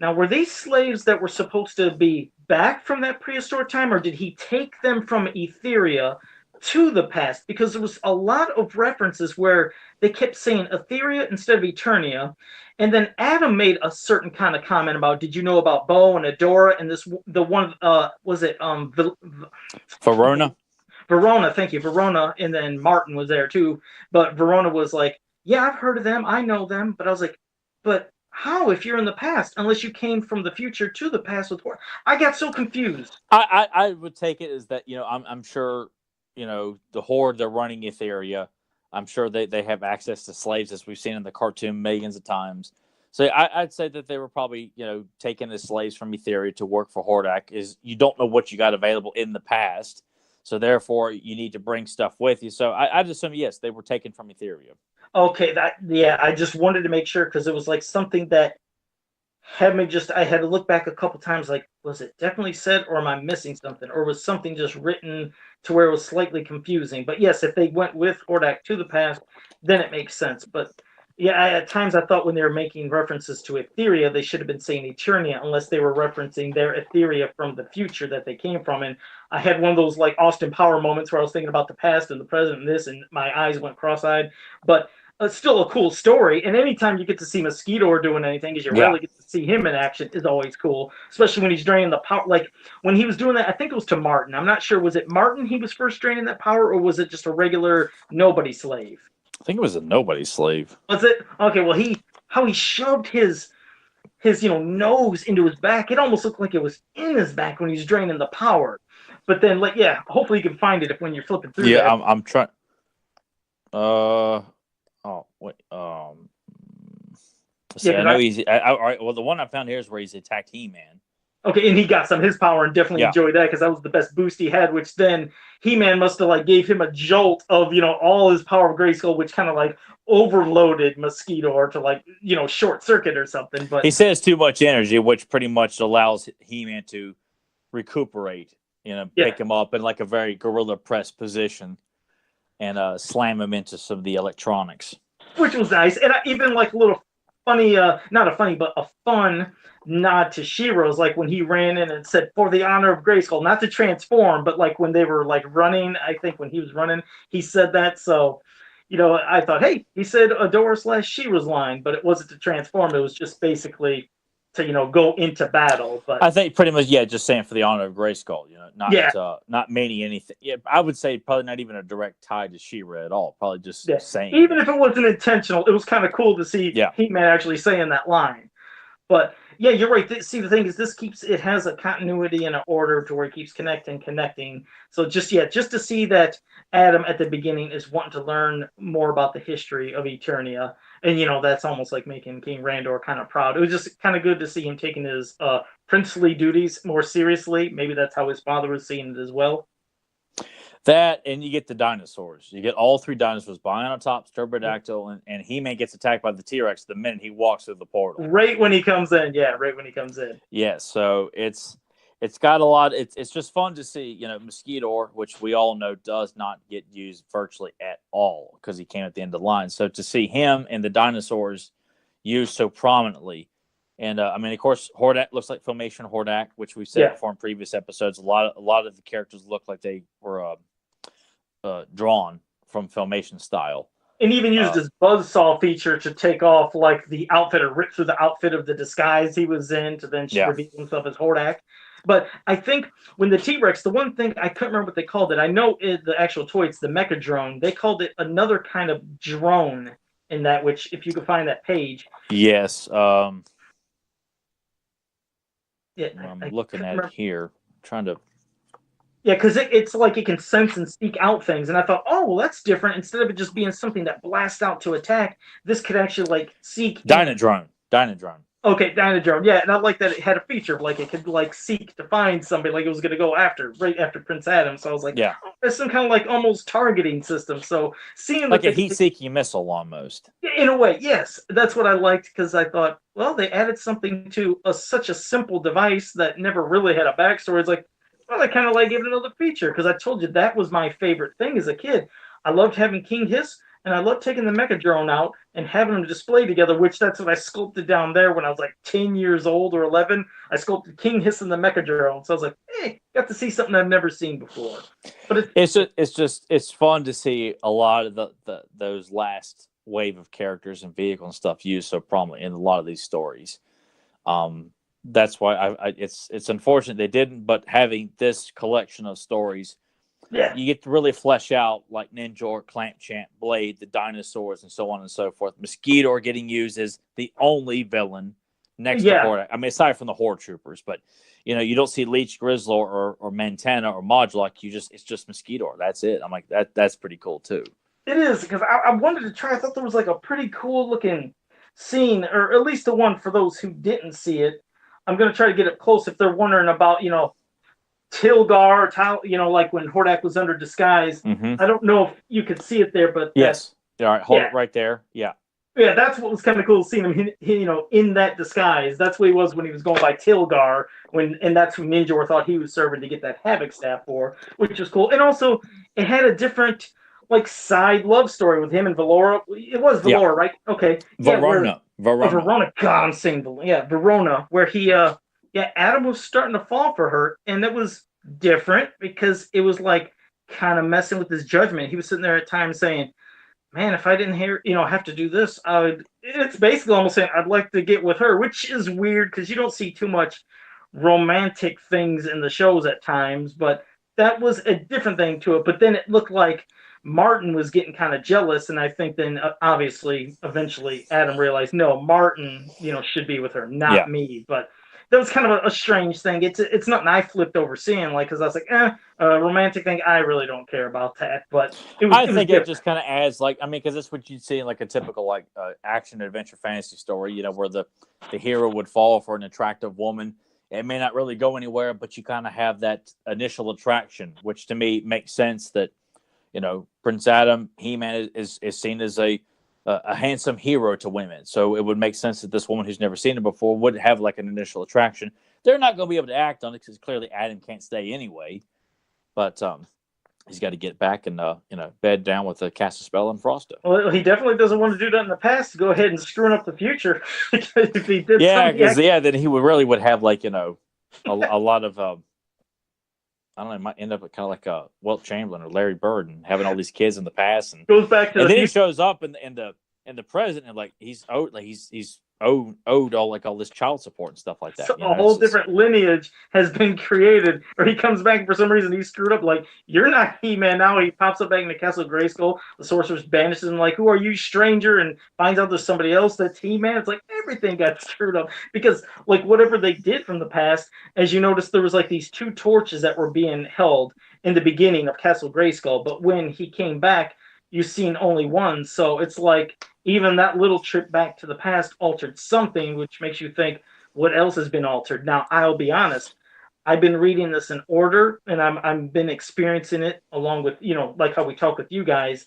Now, were these slaves that were supposed to be back from that prehistoric time, or did he take them from Etheria to the past? Because there was a lot of references where they kept saying Etheria instead of Eternia, and then Adam made a certain kind of comment about, did you know about Bo and Adora and the one, was it Verona? Verona, thank you, Verona, and then Martin was there too, but Verona was like, yeah, I've heard of them, I know them, but I was like, but how if you're in the past, unless you came from the future to the past with Horde? I got so confused. I would take it as that, I'm sure, the Horde, they're running Etheria. I'm sure they have access to slaves, as we've seen in the cartoon millions of times. So I'd say that they were probably, taking the slaves from Etheria to work for Hordak. Is you don't know what you got available in the past. So therefore, you need to bring stuff with you. So I'd assume, yes, they were taken from Etheria. Okay, I just wanted to make sure because it was like something that had me I had to look back a couple times, like, was it definitely said, or am I missing something? Or was something just written to where it was slightly confusing? But yes, if they went with Hordak to the past, then it makes sense. But yeah, at times I thought when they were making references to Etheria, they should have been saying Eternia, unless they were referencing their Etheria from the future that they came from. And I had one of those like Austin Power moments where I was thinking about the past and the present and this, and my eyes went cross-eyed. But it's still a cool story. And anytime you get to see Mosquito doing anything, because you rarely get to see him in action, is always cool. Especially when he's draining the power. Like when he was doing that, I think it was to Martin. I'm not sure. Was it Martin he was first draining that power, or was it just a regular nobody slave? I think it was a nobody slave. Was it? Okay, well, how he shoved his nose into his back. It almost looked like it was in his back when he's draining the power. But then, like, yeah, hopefully you can find it when you're flipping through. Yeah, I'm trying. Oh wait. See, I know he's. All right. Well, the one I found here is where he's attacked He-Man. Okay, and he got some of his power and definitely enjoyed that because that was the best boost he had. Which then He-Man must have like gave him a jolt of all his power of Grayskull, which kind of like overloaded Mosquito to like short circuit or something. But he says too much energy, which pretty much allows He-Man to recuperate. Pick him up in like a very gorilla press position and slam him into some of the electronics, which was nice. And I even like a little funny, not a funny, but a fun nod to Shiro's, like when he ran in and said, "For the honor of Grayskull," not to transform, but like when they were like running, I think when he was running, he said that. So, I thought, hey, he said Adora / Shiro's line, but it wasn't to transform. It was just basically to, go into battle. But I think pretty much, just saying for the honor of Grayskull, not meaning anything. Yeah, I would say probably not even a direct tie to She-Ra at all. Probably just saying. Even if it wasn't intentional, it was kind of cool to see He-Man actually saying that line. But yeah, you're right. See, the thing is, it has a continuity and an order to where it keeps connecting. So just to see that Adam at the beginning is wanting to learn more about the history of Eternia, and that's almost like making King Randor kind of proud. It was just kind of good to see him taking his princely duties more seriously. Maybe that's how his father was seeing it as well. That, and you get the dinosaurs. You get all three dinosaurs, Biontops, Turbodactyl, and He-Man gets attacked by the T-Rex the minute he walks through the portal. Right when he comes in. Yeah, so it's got a lot. It's just fun to see, Mosquito, which we all know does not get used virtually at all because he came at the end of the line. So to see him and the dinosaurs used so prominently. And I mean, of course, Hordak looks like Filmation Hordak, which we said before in previous episodes. A lot of the characters look like they were drawn from Filmation style, and even used his buzzsaw feature to take off like the outfit or rip through the outfit of the disguise he was in to then reveal himself as Hordak. But I think when the T-Rex, the one thing I couldn't remember what they called it. I know the actual toy, it's the Mecha Drone. They called it another kind of drone in that, which if you could find that page. Yes. Yeah, I'm looking at it here, trying to. Yeah, because it's like it can sense and seek out things, and I thought, oh, well, that's different. Instead of it just being something that blasts out to attack, this could actually like seek. Dynadrone. Okay, Dynadrone. Yeah, and I like that it had a feature like it could like seek to find somebody, like it was going to go right after Prince Adam. So I was like, yeah, oh, there's some kind of like almost targeting system. So seeing like a heat-seeking missile almost. In a way, yes, that's what I liked because I thought, well, they added something to such a simple device that never really had a backstory. It's like, well, I kind of like giving another feature because I told you that was my favorite thing as a kid. I loved having King Hiss, and I loved taking the Mechadrone out and having them display together, which that's what I sculpted down there when I was like 10 years old or 11. I sculpted King Hiss and the Mechadrone. So I was like, hey, got to see something I've never seen before. But it's fun to see a lot of those last wave of characters and vehicles and stuff used so prominently in a lot of these stories. That's why it's unfortunate they didn't, but having this collection of stories, yeah, you get to really flesh out like Ninjor, Clampchamp, Blade, the dinosaurs, and so on and so forth. Mosquitor getting used as the only villain next to Hordak. I mean, aside from the Horde Troopers, but you don't see Leech, Grizzlor, or Mantana or Modulok. It's just Mosquitor. That's it. I'm like that's pretty cool too. It is because I wanted to try. I thought there was like a pretty cool looking scene, or at least the one for those who didn't see it. I'm going to try to get it close if they're wondering about, Tilgar, like when Hordak was under disguise. Mm-hmm. I don't know if you could see it there, but yes. All right, hold it right there. Yeah. Yeah, that's what was kind of cool seeing him, in that disguise. That's what he was when he was going by Tilgar, and that's who Ninjor thought he was serving to get that Havoc staff for, which was cool. And also, it had a different, like, side love story with him and Valora. It was Valora, right? Okay. Verona. Verona. God, I'm saying Verona, where he, Adam was starting to fall for her, and it was different because it was like kind of messing with his judgment. He was sitting there at times saying, man, if I didn't have to do this, it's basically almost saying I'd like to get with her, which is weird because you don't see too much romantic things in the shows at times, but that was a different thing to it. But then it looked like Martin was getting kind of jealous, and I think then obviously eventually Adam realized, no, Martin, should be with her, not me. But that was kind of a strange thing. It's nothing I flipped over seeing, like, because I was like, romantic thing, I really don't care about that. But I think it just kind of adds, like, I mean, because that's what you'd see in like a typical like action adventure fantasy story, where the hero would fall for an attractive woman. It may not really go anywhere, but you kind of have that initial attraction, which to me makes sense that Prince Adam, He-Man is seen as a handsome hero to women. So it would make sense that this woman who's never seen him before would have like an initial attraction. They're not going to be able to act on it because clearly Adam can't stay anyway. But he's got to get back and bed down with cast a spell on Frosta. Well, he definitely doesn't want to do that in the past to go ahead and screw up the future. If he did, then he would have like a lot of. I don't know, it might end up kind of like Wilt Chamberlain or Larry Bird and having all these kids in the past, and goes back to, and then he shows up in the present and like he's owed all this child support and stuff like that. So a whole different lineage has been created, or he comes back and for some reason he's screwed up. Like, you're not He-Man now. He pops up back in the Castle Grayskull. The sorceress banishes him. Like, who are you, stranger? And finds out there's somebody else that's He-Man. It's like everything got screwed up because like whatever they did from the past. As you notice, there was like these two torches that were being held in the beginning of Castle Grayskull, but when he came back, you've seen only one. So it's like even that little trip back to the past altered something, which makes you think what else has been altered. Now, I'll be honest, I've been reading this in order, and I've been experiencing it along with, like how we talk with you guys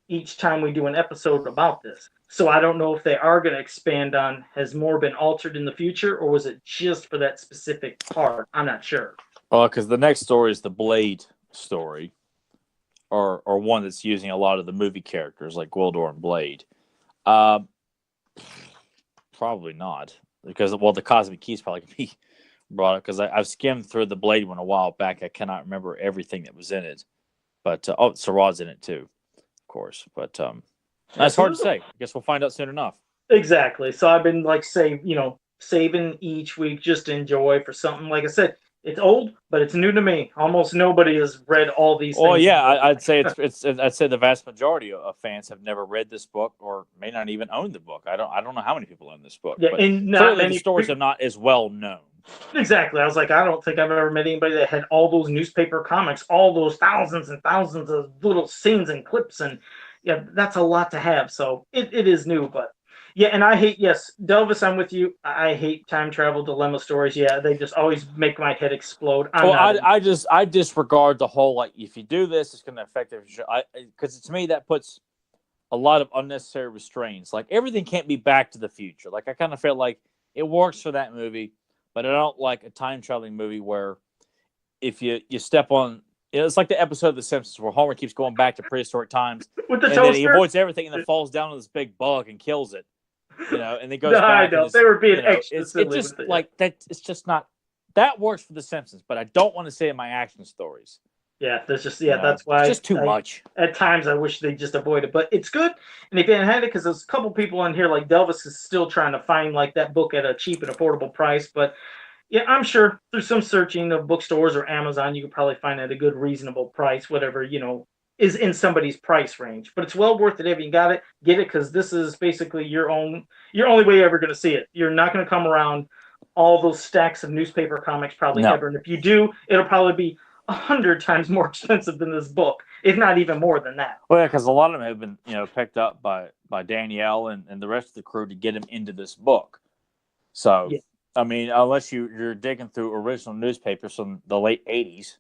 each time we do an episode about this. So I don't know if they are going to expand on, has more been altered in the future, or was it just for that specific part? I'm not sure. Well, because the next story is the Blade story, or one that's using a lot of the movie characters like Gwildor and Blade. Probably not, because the Cosmic Key's probably gonna be brought up because I've skimmed through the Blade one a while back. I cannot remember everything that was in it, but Sarad's in it too, of course. But that's hard to say. I guess we'll find out soon enough. Exactly. So I've been like saving each week just to enjoy for something. Like I said, it's old, but it's new to me. Almost nobody has read all these things. Oh yeah, I'd say I'd say the vast majority of fans have never read this book or may not even own the book. I don't know how many people own this book. Yeah, but and clearly the stories are not as well known. Exactly. I was like, I don't think I've ever met anybody that had all those newspaper comics, all those thousands and thousands of little scenes and clips, and yeah, that's a lot to have. So it is new, but yeah, and I hate, yes, Delvis, I'm with you. I hate time travel dilemma stories. Yeah, they just always make my head explode. I disregard the whole, like, if you do this, it's going to affect everything. Because to me, that puts a lot of unnecessary restraints. Like, everything can't be Back to the Future. Like, I kind of feel like it works for that movie, but I don't like a time traveling movie where if you step on, it's like the episode of The Simpsons where Homer keeps going back to prehistoric times, with the and toaster, then he avoids everything and then falls down on this big bug and kills it. And then goes no, back. I know. They were being extra silly. It's just like that. It's just not. That works for The Simpsons, but I don't want to say it in my action stories. Yeah, there's just that's why it's just too much. At times, I wish they just avoid it, but it's good. And if they had it, because there's a couple people in here, like Delvis is still trying to find like that book at a cheap and affordable price. But yeah, I'm sure through some searching of bookstores or Amazon, you could probably find it at a good, reasonable price, whatever is in somebody's price range. But it's well worth it if you got it. Get it, because this is basically your only way you're ever going to see it. You're not going to come around all those stacks of newspaper comics probably ever. And if you do, it'll probably be 100 times more expensive than this book, if not even more than that. Well, yeah, because a lot of them have been, picked up by Danielle and the rest of the crew to get him into this book. So, yeah. I mean, unless you're digging through original newspapers from the late 80s.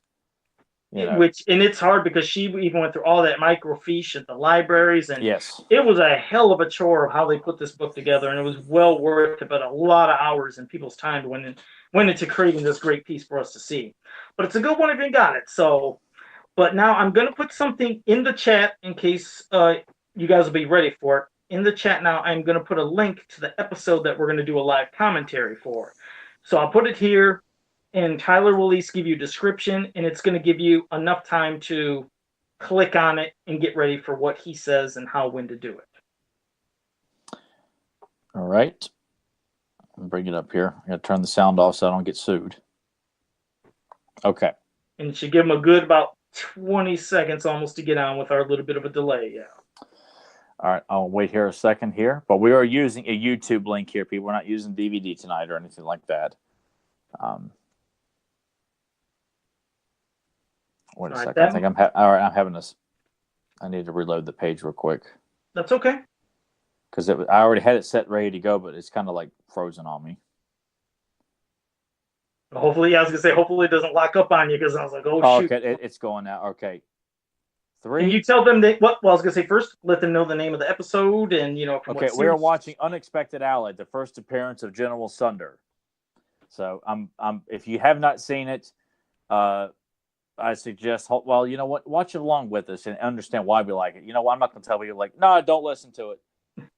And it's hard because she even went through all that microfiche at the libraries, and yes, it was a hell of a chore of how they put this book together, and it was well worth it, but a lot of hours and people's time went into creating this great piece for us to see. But it's a good one if you got it. So, but now I'm going to put something in the chat in case you guys will be ready for it. In the chat now, I'm going to put a link to the episode that we're going to do a live commentary for. So I'll put it here. And Tyler will at least give you a description, and it's going to give you enough time to click on it and get ready for what he says and when to do it. All right. I'll bring it up here. I got to turn the sound off so I don't get sued. Okay. And it should give him a good about 20 seconds almost to get on with our little bit of a delay. Yeah. All right. I'll wait here a second here. But we are using a YouTube link here, people. We're not using DVD tonight or anything like that. Wait a second. I think I'm having this. I need to reload the page real quick. That's okay. Because I already had it set ready to go, but it's kind of like frozen on me. Hopefully, I was gonna say, hopefully it doesn't lock up on you, because I was like, oh shoot. Okay, it's going now. Okay. 3. And you tell them I was gonna say first, let them know the name of the episode and from okay, we are watching Unexpected Ally, the first appearance of General Sunder. So if you have not seen it, I suggest, well, you know what? Watch it along with us and understand why we like it. You know what? I'm not going to tell you, like, no, don't listen to it.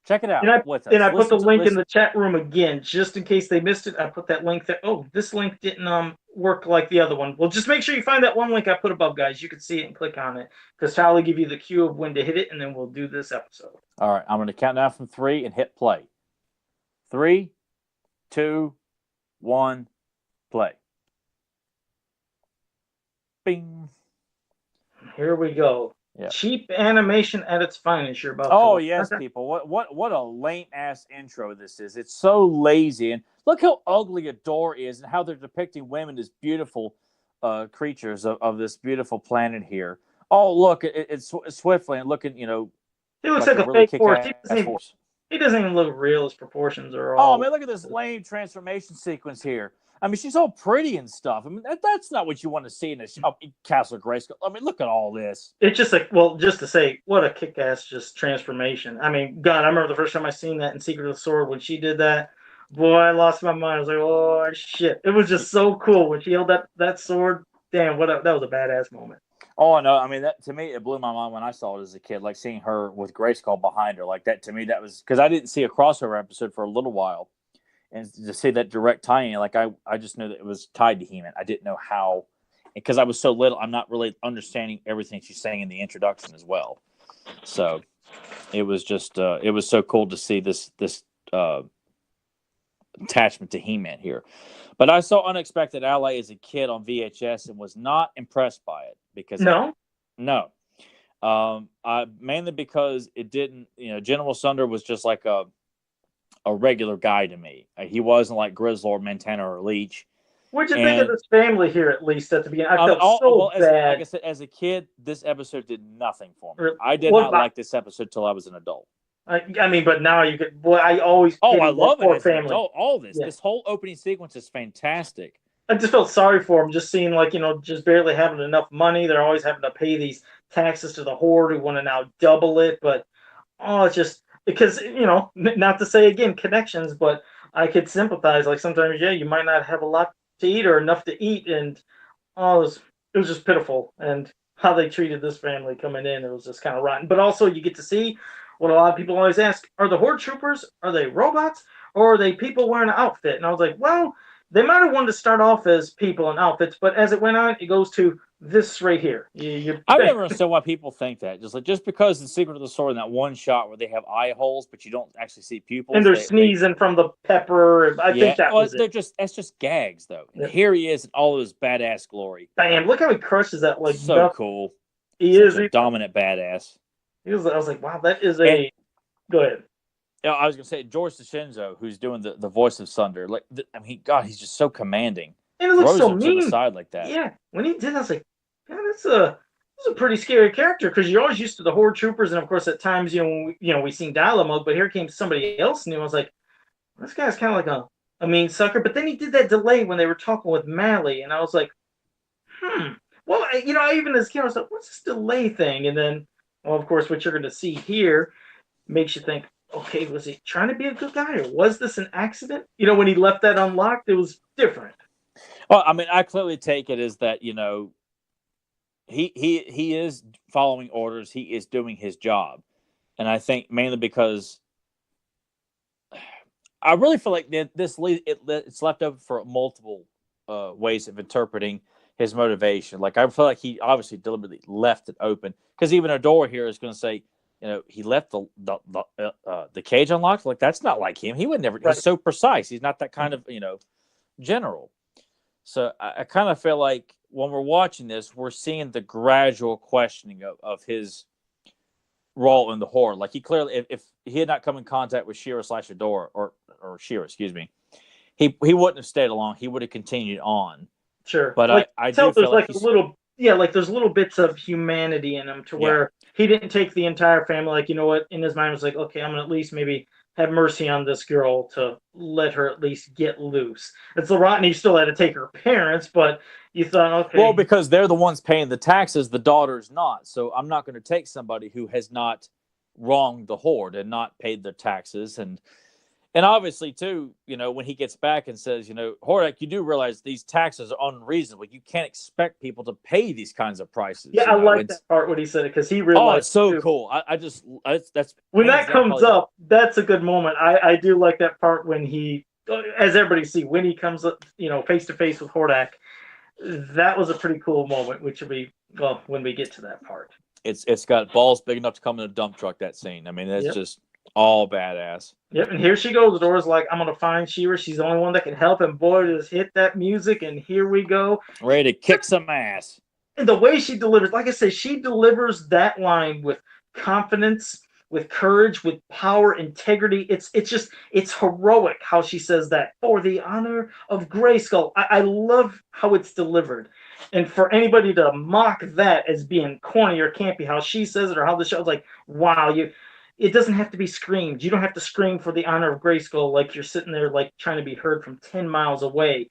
Check it out with us. And I put the link in the chat room again, just in case they missed it. I put that link there. Oh, this link didn't work like the other one. Well, just make sure you find that one link I put above, guys. You can see it and click on it, because Tyler will give you the cue of when to hit it, and then we'll do this episode. All right. I'm going to count down from 3 and hit play. 3, 2, 1, play. Bing. Here we go. Yeah. Cheap animation at its finest. You're about to. Oh yes, people. What a lame ass intro this is. It's so lazy, and look how ugly a door is, and how they're depicting women as beautiful creatures of this beautiful planet here. Oh look, it's Swiftly and looking. He looks like a really fake horse. He doesn't even look real. His proportions are all. Oh man, look at this lame transformation sequence here. I mean, she's all pretty and stuff. I mean, that's not what you want to see in Castle Grayskull. I mean, look at all this. It's just just to say, what a kick-ass just transformation. I mean, God, I remember the first time I seen that in Secret of the Sword when she did that. Boy, I lost my mind. I was like, oh, shit. It was just so cool when she held that sword. Damn, that was a badass moment. Oh, no. I mean, that to me, it blew my mind when I saw it as a kid, like seeing her with Grayskull behind her. Like that, to me, that was – because I didn't see a crossover episode for a little while. And to see that direct tie-in, like I just knew that it was tied to He-Man. I didn't know how, because I was so little, I'm not really understanding everything she's saying in the introduction as well. So it was just, it was so cool to see this attachment to He-Man here. But I saw Unexpected Ally as a kid on VHS and was not impressed by it because no. Mainly because it didn't, General Sunder was just like a regular guy to me. He wasn't like Grizzlord, Montana, or Leech. What'd you think of this family here, at least at the beginning? I felt bad. Like I said, as a kid, this episode did nothing for me. I did not like this episode till I was an adult. I mean, but now you could. Boy, I always. I love it as an adult. All this, this whole opening sequence is fantastic. I just felt sorry for them, just seeing just barely having enough money. They're always having to pay these taxes to the horde who want to now double it. But it's just because not to say again connections, but I could sympathize. Like sometimes, you might not have a lot to eat or enough to eat, and it was just pitiful. And how they treated this family coming in, it was just kind of rotten. But also, you get to see what a lot of people always ask: are the horde troopers? Are they robots? Or are they people wearing an outfit? And I was like, well, they might have wanted to start off as people in outfits, but as it went on, it goes to this right here. I never understood why people think that. Just because the Secret of the Sword in that one shot where they have eye holes, but you don't actually see pupils, and they're sneezing from the pepper. I think that was it. That's just gags, though. Yeah. Here he is in all of his badass glory. Damn! Look how he crushes that like so cool. He is a dominant badass. I was like, wow, that is a. Go ahead. Yeah, I was gonna say George DeCenzo, who's doing the voice of Sunder. Like, God, he's just so commanding. And it looks so mean. To the side like that. Yeah, when he did, I was like, yeah, that's a pretty scary character because you're always used to the horde troopers, and of course at times we seen dialogue mode, but here came somebody else new. I was like, this guy's kind of like a mean sucker. But then he did that delay when they were talking with Mally, and I was like, well, I even as a kid I was like, what's this delay thing? And then, well, of course, what you're going to see here makes you think, okay, was he trying to be a good guy, or was this an accident? When he left that unlocked, it was different. Well, I mean, I clearly take it as that, he is following orders. He is doing his job. And I think mainly because I really feel like it's left open for multiple ways of interpreting his motivation. Like, I feel like he obviously deliberately left it open because even Adora here is going to say, he left the cage unlocked. Like, that's not like him. He would never. Right. He's so precise. He's not that kind of general. So I kind of feel like when we're watching this, we're seeing the gradual questioning of his role in the horde. Like, he clearly, if he had not come in contact with She-Ra / Adora or She-Ra, excuse me, he wouldn't have stayed along. He would have continued on. Sure, but like, I do feel like a little. Yeah, like there's little bits of humanity in him to where he didn't take the entire family. Like, what, in his mind was like, okay, I'm going to at least maybe have mercy on this girl to let her at least get loose. It's rotten. He still had to take her parents, but you thought, okay. Well, because they're the ones paying the taxes, the daughter's not. So I'm not going to take somebody who has not wronged the horde and not paid their taxes. And obviously, too, when he gets back and says, Hordak, you do realize these taxes are unreasonable. You can't expect people to pay these kinds of prices. Yeah, I like that part when he said it because he realized. Oh, it's so cool. That's when that comes up. That's a good moment. I do like that part when he, as everybody see, when he comes up, face to face with Hordak. That was a pretty cool moment, which will be when we get to that part. It's got balls big enough to come in a dump truck. That scene. I mean, that's just all badass. Yep, and here she goes. Adora's like, I'm gonna find She-Ra. She's the only one that can help. And boy, just hit that music, and here we go. Ready to kick some ass. And the way she delivers, like I said, she delivers that line with confidence, with courage, with power, integrity. It's heroic how she says that. For the honor of Grayskull. I love how it's delivered. And for anybody to mock that as being corny or campy, how she says it or how the show's like, wow, it doesn't have to be screamed. You don't have to scream for the honor of Grayskull like you're sitting there like trying to be heard from 10 miles away.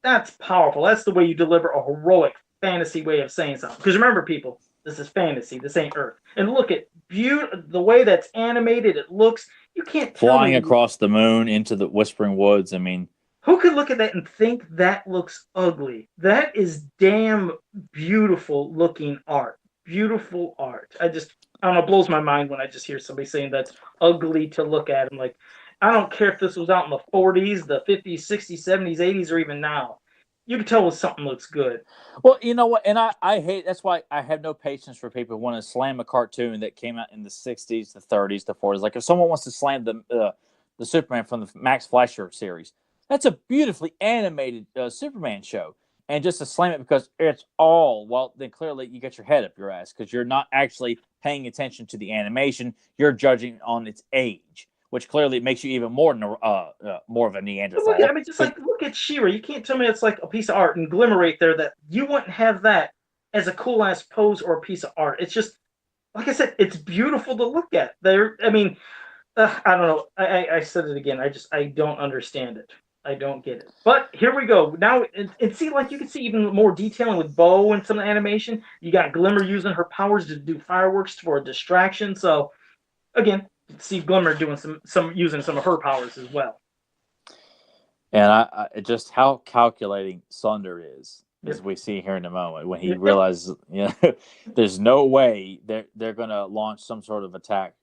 That's powerful. That's the way you deliver a heroic fantasy way of saying something. Because remember, people, this is fantasy. This ain't Earth. And look at the way that's animated. It looks. You can't tell flying across the moon into the Whispering Woods. I mean, who could look at that and think that looks ugly? That is damn beautiful looking art. Beautiful art. I don't know, it blows my mind when I just hear somebody saying that's ugly to look at. I'm like, I don't care if this was out in the 40s, the 50s, 60s, 70s, 80s, or even now. You can tell when something looks good. Well, you know what? And I hate, that's why I have no patience for people who want to slam a cartoon that came out in the 60s, the 30s, the 40s. Like if someone wants to slam the Superman from the Max Fleischer series, that's a beautifully animated Superman show. And just to slam it because it's all, well, then clearly you get your head up your ass because you're not actually paying attention to the animation. You're judging on its age, which clearly makes you even more of a Neanderthal. Look, I mean, just like look at She-Ra. You can't tell me it's like a piece of art and Glimmer right there that you wouldn't have that as a cool ass pose or a piece of art. It's just like I said, it's beautiful to look at. I mean, I don't know. I said it again. I don't understand it. I don't get it. But here we go. Now, and see, like you can see even more detailing with Bo and some of the animation. You got Glimmer using her powers to do fireworks for a distraction. So, again, see Glimmer doing some using some of her powers as well. And I just how calculating Sunder is, as we see here in a moment, when he realizes, there's no way they're going to launch some sort of attack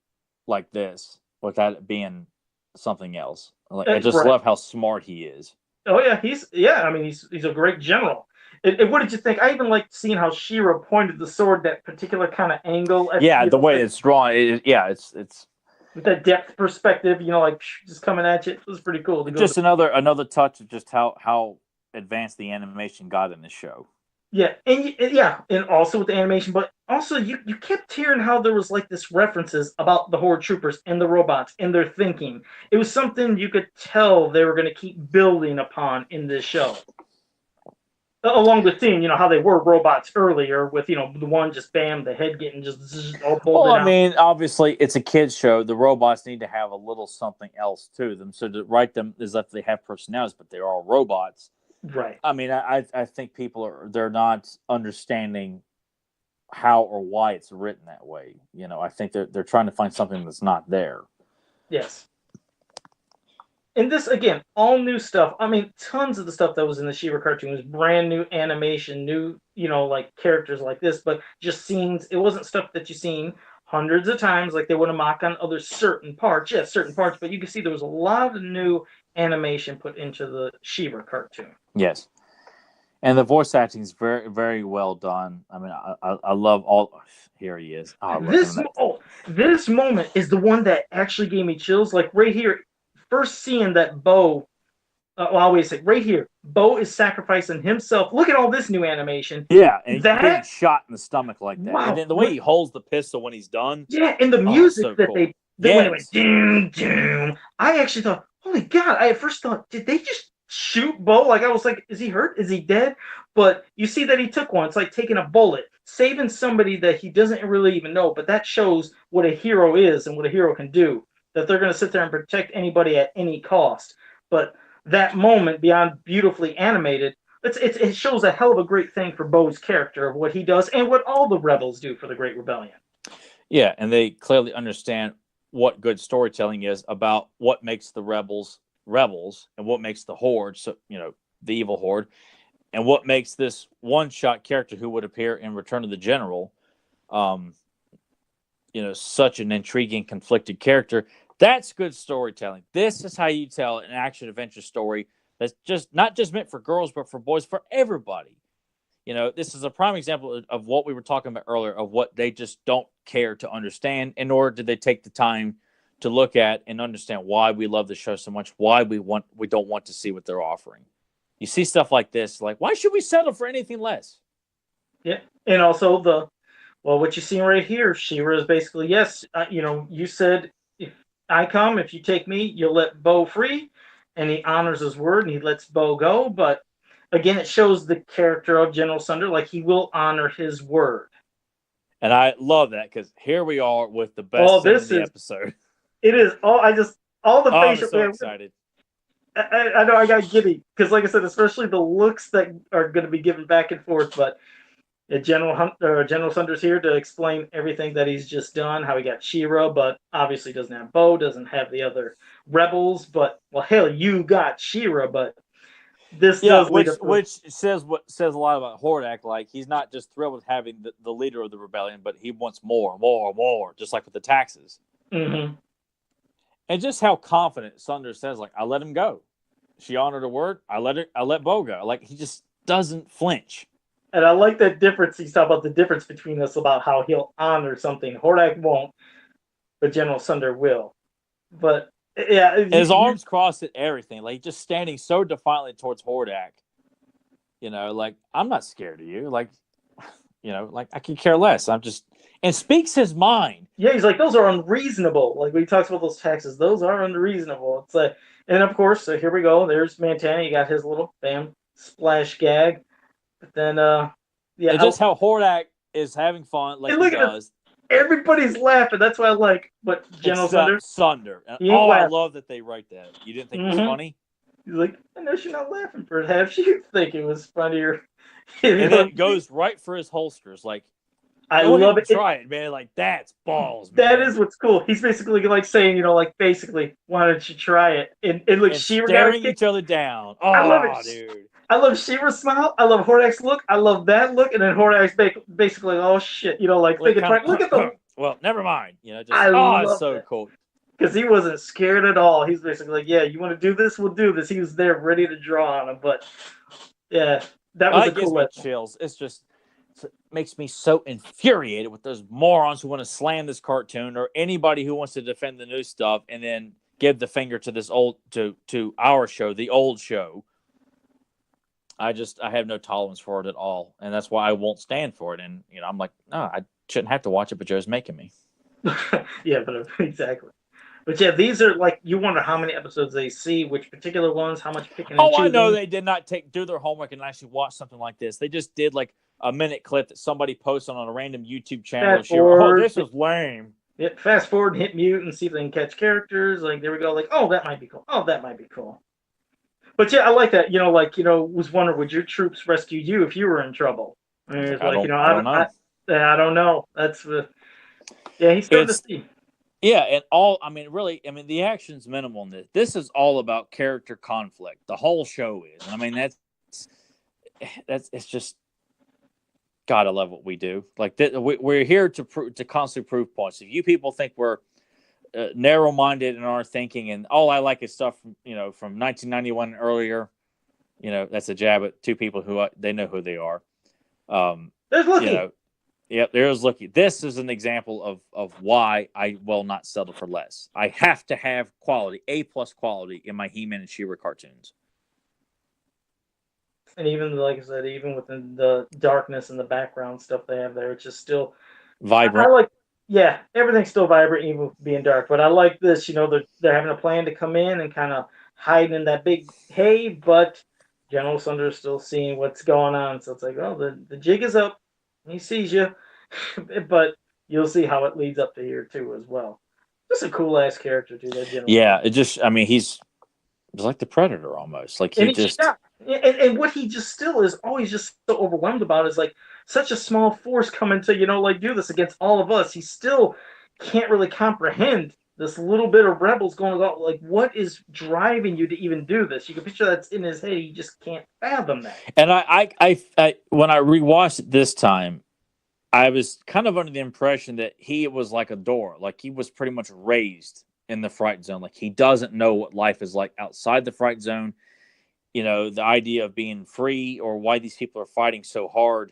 like this without it being something else. Like, I just love how smart he is. Oh yeah, he's a great general. And what did you think? I even liked seeing how She-Ra pointed the sword that particular kind of angle. The way it's drawn. It's with that depth perspective. Like just coming at you. It was pretty cool. Just another touch of just how advanced the animation got in this show. Yeah, and also with the animation, but also you kept hearing how there was like this references about the Horde troopers and the robots and their thinking. It was something you could tell they were going to keep building upon in this show. Along with seeing, how they were robots earlier with, the one just bam, the head getting just all bolted out. I mean, obviously it's a kid's show. The robots need to have a little something else to them. So to write them as if they have personalities, but they're all robots. Right. I mean, I think people they're not understanding how or why it's written that way. I think they're trying to find something that's not there. Yes. And this, again, all new stuff. I mean, tons of the stuff that was in the She-Ra cartoon was brand new animation, new, like characters like this, but just scenes. It wasn't stuff that you've seen hundreds of times, like they would have mocked on other certain parts. Yes, certain parts, but you can see there was a lot of new animation put into the She-Ra cartoon. Yes. And the voice acting is very, very well done. I mean, I love all. Here he is. This moment is the one that actually gave me chills. Like right here, first seeing that Bo. Right here, Bo is sacrificing himself. Look at all this new animation. Yeah, and getting shot in the stomach like that. Wow. And then the way he holds the pistol when he's done. Yeah, and the music so that cool. when it went doom, doom. I actually thought, holy God! I at first thought, did they just shoot Bo? Like I was like, is he hurt? Is he dead? But you see that he took one. It's like taking a bullet, saving somebody that he doesn't really even know. But that shows what a hero is and what a hero can do. That they're going to sit there and protect anybody at any cost. But that moment, beyond beautifully animated, it shows a hell of a great thing for Bo's character of what he does and what all the rebels do for the Great Rebellion. Yeah, and they clearly understand what good storytelling is about what makes the rebels and what makes the Horde, so the evil Horde, and what makes this one-shot character who would appear in Return of the General, such an intriguing, conflicted character. That's good storytelling. This is how you tell an action-adventure story that's not just meant for girls, but for boys, for everybody. This is a prime example of what we were talking about earlier, of what they just don't care to understand, nor did they take the time to look at and understand why we love the show so much, why we don't want to see what they're offering. You see stuff like this, like, why should we settle for anything less? Yeah, and also what you see right here, She-Ra is basically, yes, you said, if you take me, you'll let Bo free, and he honors his word, and he lets Bo go, but again, it shows the character of General Sunder, like he will honor his word. And I love that, because here we are with the best scene in the episode. It is all the facial. I'm so excited. I know I got giddy because, like I said, especially the looks that are going to be given back and forth. But General Sunder's here to explain everything that he's just done, how he got She-Ra, but obviously doesn't have Bo, doesn't have the other rebels. But hell, you got She-Ra, but this which says a lot about Hordak. Like, he's not just thrilled with having the leader of the rebellion, but he wants more, just like with the taxes. Mm-hmm. And just how confident Sunder says, like, I let him go. She honored her word. I let Bo go. Like, he just doesn't flinch. And I like that difference. He's talking about the difference between us about how he'll honor something. Hordak won't, but General Sunder will. But yeah, his arms crossed at everything, like just standing so defiantly towards Hordak. Like, I'm not scared of you. Like, You know, like I could care less. I'm just and speaks his mind. Yeah, he's like, those are unreasonable. Like when he talks about those taxes, those are unreasonable. It's like, and of course, so here we go. There's Montana. You got his little bam splash gag. But then, yeah, and just how Hordak is having fun, like he does. Everybody's laughing. That's why I like what General Sunder. Sunder. I love that they write that. You didn't think it was funny? He's like, I know she's not laughing for it. Have you think it was funnier? And then it goes right for his holsters. Like, I love it. Try it, man. Like, that's balls, man. That is what's cool. He's basically like saying, you know, like basically, why don't you try it? And like She-Ra staring each other down. Oh, I love it, dude. I love She-Ra's smile. I love Hordak's look. I love that look. And then Hordak's basically, oh shit, you know, like thinking, look at the. Well, never mind. You know, just it's so cool. Because he wasn't scared at all. He's basically like, yeah, you want to do this? We'll do this. He was there ready to draw on him. But yeah, that was a cool gives me chills. It makes me so infuriated with those morons who want to slam this cartoon or anybody who wants to defend the new stuff and then give the finger to this to our show, the old show. I have no tolerance for it at all. And that's why I won't stand for it. And, you know, I'm like, no, I shouldn't have to watch it, but Joe's making me. Yeah, but exactly. But yeah, these are like, you wonder how many episodes they see, which particular ones, how much picking and choosing. I know they did not do their homework and actually watch something like this. They just did like a minute clip that somebody posted on a random YouTube channel. This is lame. Yeah, fast forward and hit mute and see if they can catch characters. Like, there we go. Like, oh, that might be cool. Oh, that might be cool. But yeah, I like that. You know, like, you know, was wondering, would your troops rescue you if you were in trouble? And it's like, you know, I don't know. That's yeah, he's starting to see. Yeah, and really, the action's minimal in this. This is all about character conflict. The whole show is. I mean, it's just, God, I love what we do. Like, we're here to constantly prove points. If you people think we're narrow-minded in our thinking and all I like is stuff from 1991 and earlier, you know, that's a jab at two people who they know who they are. There's Lucky. You know, yeah, there's Lucky. This is an example of why I will not settle for less. I have to have quality, A+ quality in my He-Man and She-Ra cartoons. And even, like I said, even within the darkness and the background stuff they have there, it's just still vibrant. Yeah, everything's still vibrant, even being dark. But I like this, you know, they're having a plan to come in and kind of hide in that big hay, but General Sunder is still seeing what's going on. So it's like, oh, the jig is up. He sees you. But you'll see how it leads up to here, too, as well. Just a cool-ass character, too, that General Sunder. He's like the Predator almost. Like, and what he just still is always just so overwhelmed about is, like, such a small force coming to, you know, like, do this against all of us. He still can't really comprehend this little bit of rebels going on. Like, what is driving you to even do this? You can picture that's in his head. He just can't fathom that. And I when I rewatched it this time, I was kind of under the impression that he was like a Dora. Like, he was pretty much raised in the Fright Zone. Like, he doesn't know what life is like outside the Fright Zone. You know, the idea of being free or why these people are fighting so hard.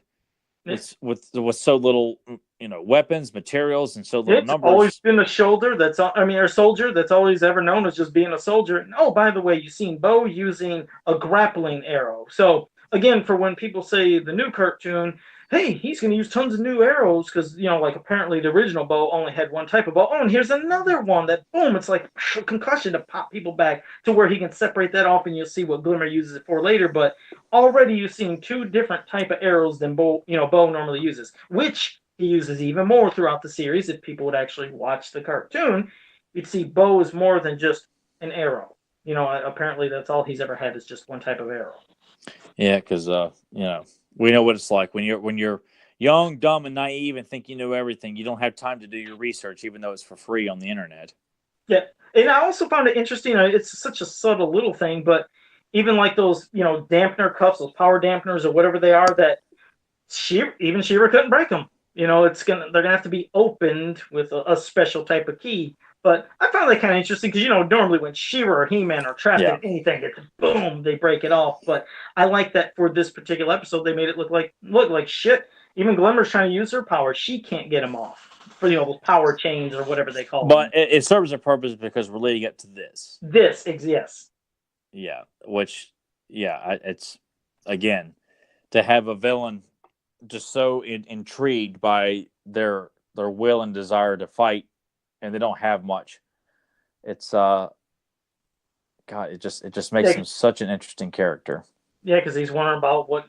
It's with so little, you know, weapons, materials, and so little numbers. It's always been a soldier. A soldier. That's all he's ever known is just being a soldier. And oh, by the way, you've seen Bo using a grappling arrow. So again, for when people say the new cartoon, hey, he's going to use tons of new arrows because, you know, like apparently the original bow only had one type of bow. Oh, and here's another one that, boom, it's like a concussion to pop people back to where he can separate that off, and you'll see what Glimmer uses it for later. But already you've seen two different type of arrows than Bo normally uses, which he uses even more throughout the series. If people would actually watch the cartoon, you'd see Bo is more than just an arrow. You know, apparently that's all he's ever had is just one type of arrow. Yeah, because, you know, we know what it's like when you're young, dumb, and naive and think you know everything. You don't have time to do your research, even though it's for free on the internet. Yeah, and I also found it interesting. It's such a subtle little thing, but even like those, you know, dampener cups, those power dampeners or whatever they are, that She-Ra couldn't break them. You know, they're gonna have to be opened with a special type of key. But I found that kind of interesting because, you know, normally when She-Ra or He-Man are trapped in anything, boom, they break it off. But I like that for this particular episode, they made it look like shit. Even Glimmer's trying to use her power. She can't get him off for, you know, those power chains or whatever they call them. But it serves a purpose because we're leading up to this. Yes. Yeah, it's, again, to have a villain just so intrigued by their will and desire to fight, and they don't have much. It's God, it just makes him such an interesting character. Yeah, because he's wondering about what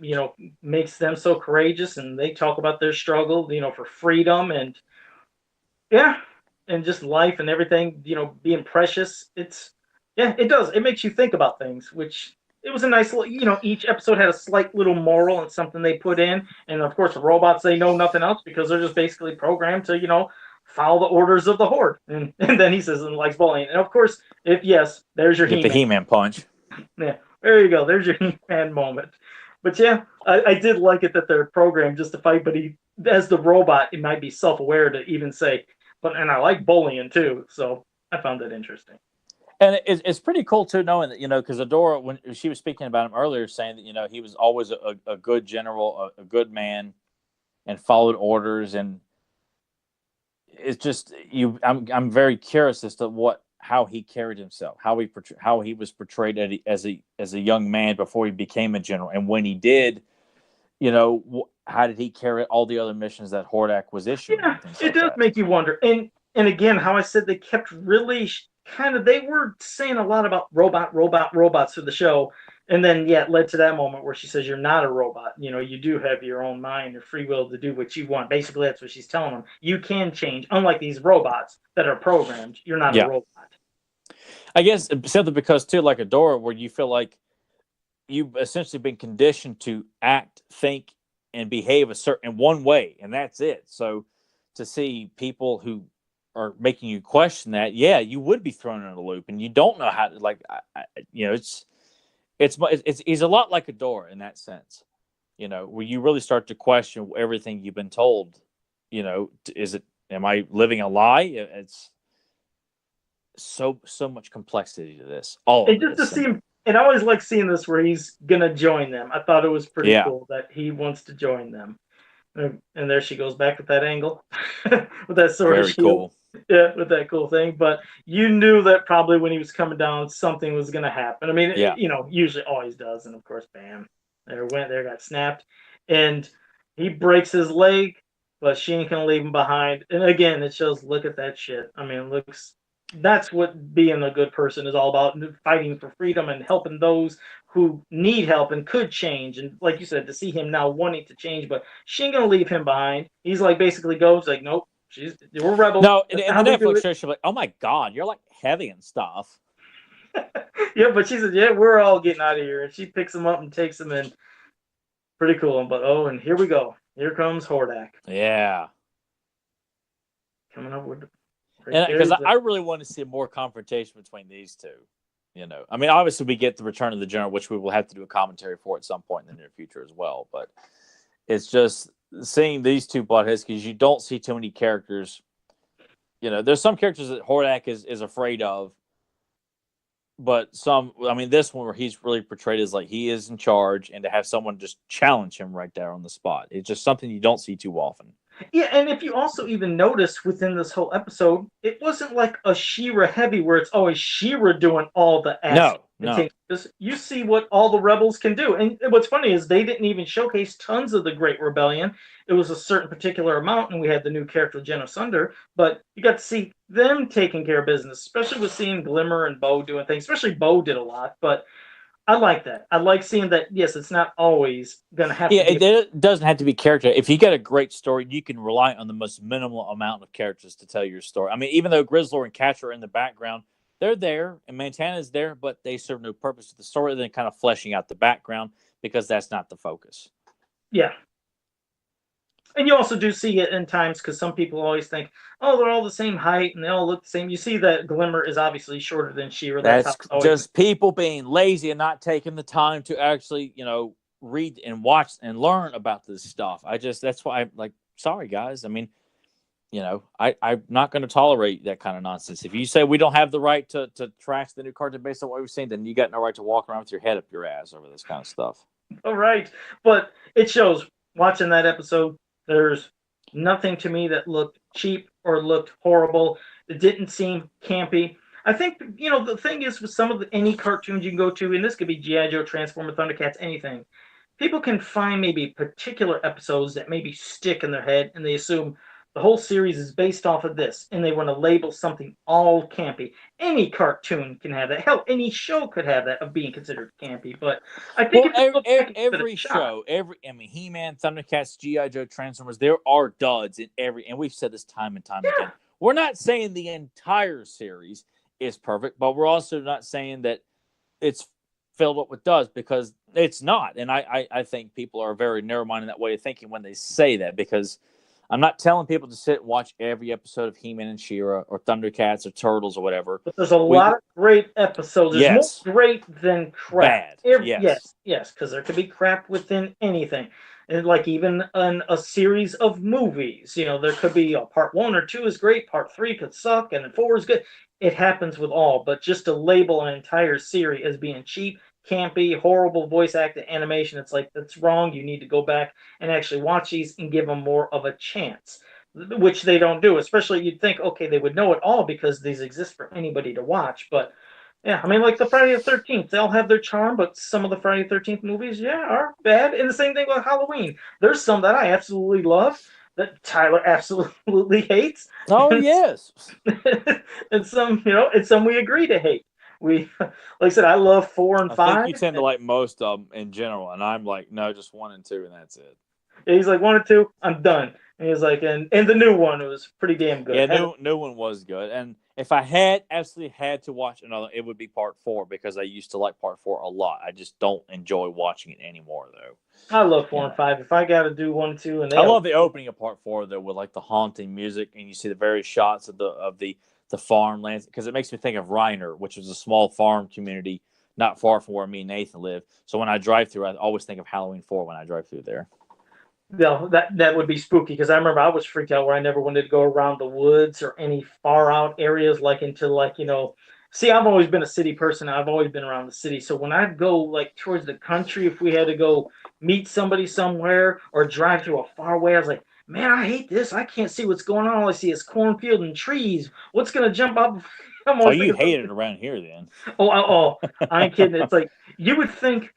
makes them so courageous, and they talk about their struggle, for freedom and and just life and everything, being precious. It does. It makes you think about things, which it was a nice little, each episode had a slight little moral and something they put in. And of course, the robots, they know nothing else because they're just basically programmed to, follow the orders of the Horde. And then he says, and likes bullying. And of course, there's your Get the He-Man punch. Yeah, there you go. There's your He-Man moment. But yeah, I did like it that they're programmed just to fight, but as the robot, it might be self-aware to even say, and I like bullying too. So I found that interesting. And it's pretty cool too, knowing that, because Adora, when she was speaking about him earlier, saying that, he was always a good general, a good man, and followed orders. And it's just I'm very curious as to how he carried himself, how he was portrayed as a young man before he became a general, and when he did, how did he carry all the other missions that Hordak was issuing? Yeah, it does make you wonder. And again, how I said they kept really they were saying a lot about robots for the show. And then, it led to that moment where she says, you're not a robot. You do have your own mind or free will to do what you want. Basically, that's what she's telling them. You can change. Unlike these robots that are programmed, you're not a robot. I guess simply because, too, like Adora, where you feel like you've essentially been conditioned to act, think, and behave a certain one way, and that's it. So to see people who are making you question that, you would be thrown in a loop, and you don't know how to, he's a lot like Adora in that sense, where you really start to question everything you've been told. Am I living a lie? It's so much complexity to this. And I always like seeing this where he's gonna join them. I thought it was pretty cool that he wants to join them. And there she goes back with that angle, with that sword. Very cool. Yeah, with that cool thing. But you knew that probably when he was coming down, something was gonna happen. I mean, usually always does, and of course, bam, there got snapped, and he breaks his leg, but she ain't gonna leave him behind. And again, it shows. Look at that shit. I mean, it looks. That's what being a good person is all about, fighting for freedom and helping those who need help and could change. And like you said, to see him now wanting to change, but she ain't going to leave him behind. He's like, basically goes like, nope, we're rebels. No, and the Netflix show, she's like, oh my God, you're like heavy and stuff. Yeah, but she said, yeah, we're all getting out of here. And she picks him up and takes him in. Pretty cool. But, and here we go. Here comes Hordak. Yeah. Coming up with because I really want to see more confrontation between these two. I mean, obviously we get the Return of the General, which we will have to do a commentary for at some point in the near future as well. But it's just seeing these two buttheads, because you don't see too many characters. There's some characters that Hordak is afraid of, but this one where he's really portrayed as like he is in charge, and to have someone just challenge him right there on the spot, it's just something you don't see too often. Yeah, and if you also even notice within this whole episode, it wasn't like a She-Ra heavy where it's always She-Ra doing all the action. No. You see what all the rebels can do. And what's funny is they didn't even showcase tons of the Great Rebellion. It was a certain particular amount, and we had the new character, Jenna Sunder, but you got to see them taking care of business, especially with seeing Glimmer and Bo doing things. Especially Bo did a lot, but I like that. I like seeing that, yes, it's not always going to have to be. It doesn't have to be character. If you get a great story, you can rely on the most minimal amount of characters to tell your story. I mean, even though Grizzlor and Catcher are in the background, they're there, and Montana's there, but they serve no purpose to the story. They're kind of fleshing out the background because that's not the focus. Yeah. And you also do see it in times, because some people always think, oh, they're all the same height and they all look the same. You see that Glimmer is obviously shorter than She-Ra. That's just people being lazy and not taking the time to actually, read and watch and learn about this stuff. That's why I'm like, sorry, guys. I mean, I'm not going to tolerate that kind of nonsense. If you say we don't have the right to trash the new cartoon based on what we've seen, then you got no right to walk around with your head up your ass over this kind of stuff. All right. But it shows, watching that episode, there's nothing to me that looked cheap or looked horrible. It didn't seem campy. I think, the thing is with some of any cartoons you can go to, and this could be G.I. Joe, Transformer, Thundercats, anything, people can find maybe particular episodes that maybe stick in their head, and they assume the whole series is based off of this, and they want to label something all campy. Any cartoon can have that. Hell, any show could have that of being considered campy. But I think every show, He-Man, Thundercats, G.I. Joe, Transformers, there are duds in every, and we've said this time and time again. We're not saying the entire series is perfect, but we're also not saying that it's filled up with duds, because it's not. And I think people are very narrow-minded in that way of thinking when they say that, because I'm not telling people to sit and watch every episode of He-Man and She-Ra or Thundercats or Turtles or whatever. But there's a lot of great episodes. There's more great than crap. Bad. Yes, because there could be crap within anything. And like even in a series of movies, there could be part 1 or 2 is great, part 3 could suck, and then 4 is good. It happens with all, but just to label an entire series as being cheap, campy, horrible voice acted animation, it's like, that's wrong. You need to go back and actually watch these and give them more of a chance, which they don't do. Especially, you'd think, okay, they would know it all because these exist for anybody to watch. But yeah, I mean, like the Friday the 13th, they all have their charm, but some of the Friday the 13th movies, are bad. And the same thing with Halloween. There's some that I absolutely love that Tyler absolutely hates. Oh, yes. And some, and some we agree to hate. Like I said, I love 4 and 5. I think you tend to like most of them in general, and I'm like, no, just 1 and 2, and that's it. Yeah, he's like 1 and 2, I'm done. And he's like, and the new one was pretty damn good. Yeah, new one was good. And if I absolutely had to watch another, it would be part 4, because I used to like part 4 a lot. I just don't enjoy watching it anymore, though. I love 4 and 5. If I got to do 1 and 2, and I love the opening of part 4 though, with like the haunting music, and you see the various shots of the farmlands, because it makes me think of Reiner, which is a small farm community not far from where me and Nathan live. So when I drive through, I always think of Halloween 4 when I drive through there. No, that would be spooky, because I remember I was freaked out where I never wanted to go around the woods or any far out areas, like into see, I've always been a city person. I've always been around the city. So when I'd go like towards the country, if we had to go meet somebody somewhere or drive through a far away, I was like, man, I hate this. I can't see what's going on. All I see is cornfield and trees. What's going to jump up? Oh, you hate it around here then. Oh, I ain't kidding. It's like, you would think,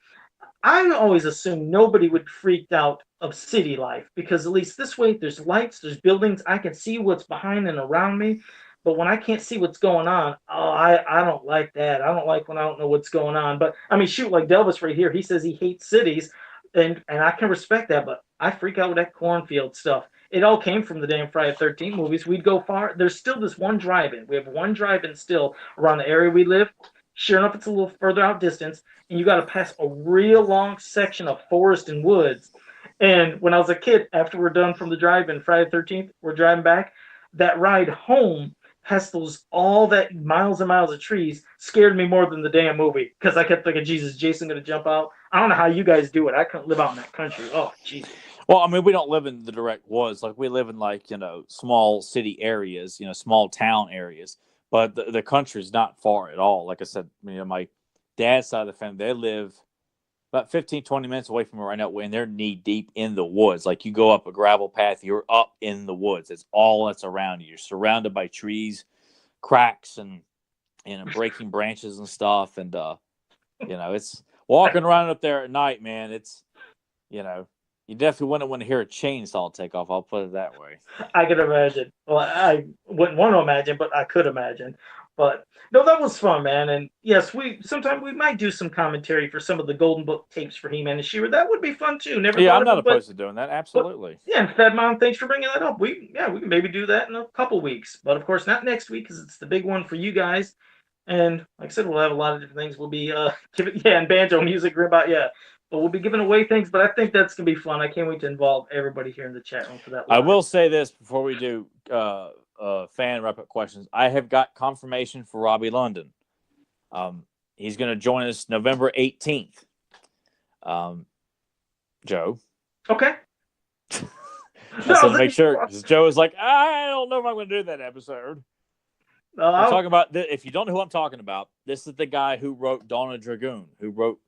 I always assumed nobody would freak out of city life, because at least this way there's lights, there's buildings. I can see what's behind and around me. But when I can't see what's going on, I don't like that. I don't like when I don't know what's going on. But I mean, shoot, like Delvis right here, he says he hates cities, and I can respect that, but I freak out with that cornfield stuff. It all came from the damn Friday the 13th movies. We'd go far. There's still this one drive-in. We have one drive-in still around the area we live. Sure enough, it's a little further out distance, and you got to pass a real long section of forest and woods. And when I was a kid, after we're done from the drive-in Friday the 13th, we're driving back. That ride home, past all that miles and miles of trees, scared me more than the damn movie, because I kept thinking, Jesus, Jason going to jump out? I don't know how you guys do it. I couldn't live out in that country. Oh, Jesus. Well, I mean, we don't live in the direct woods. Like, we live in, like, small city areas, small town areas. But the country's not far at all. Like I said, my dad's side of the family, they live about 15, 20 minutes away from me right now, and they're knee deep in the woods. Like, you go up a gravel path, you're up in the woods. It's all that's around you. You're surrounded by trees, cracks, and breaking branches and stuff. And, it's walking around up there at night, man. It's, you definitely wouldn't want to hear a chainsaw take off. I'll put it that way. I could imagine. Well, I wouldn't want to imagine, but I could imagine. But no, that was fun, man. And yes, sometimes we might do some commentary for some of the Golden Book tapes for He-Man and She-Ra. That would be fun too. I'm not opposed to doing that. Absolutely. But, yeah, and Fed Mom, thanks for bringing that up. We can maybe do that in a couple weeks, but of course not next week, because it's the big one for you guys. And like I said, we'll have a lot of different things. We'll be and banjo music, Grimbot, But we'll be giving away things, but I think that's going to be fun. I can't wait to involve everybody here in the chat room for that. I will say this before we do fan wrap-up questions. I have got confirmation for Robbie London. He's going to join us November 18th. Joe. Okay. I said to make sure, because Joe is like, I don't know if I'm going to do that episode. I'm talking about, if you don't know who I'm talking about, this is the guy who wrote Dawn of Dragoon, who wrote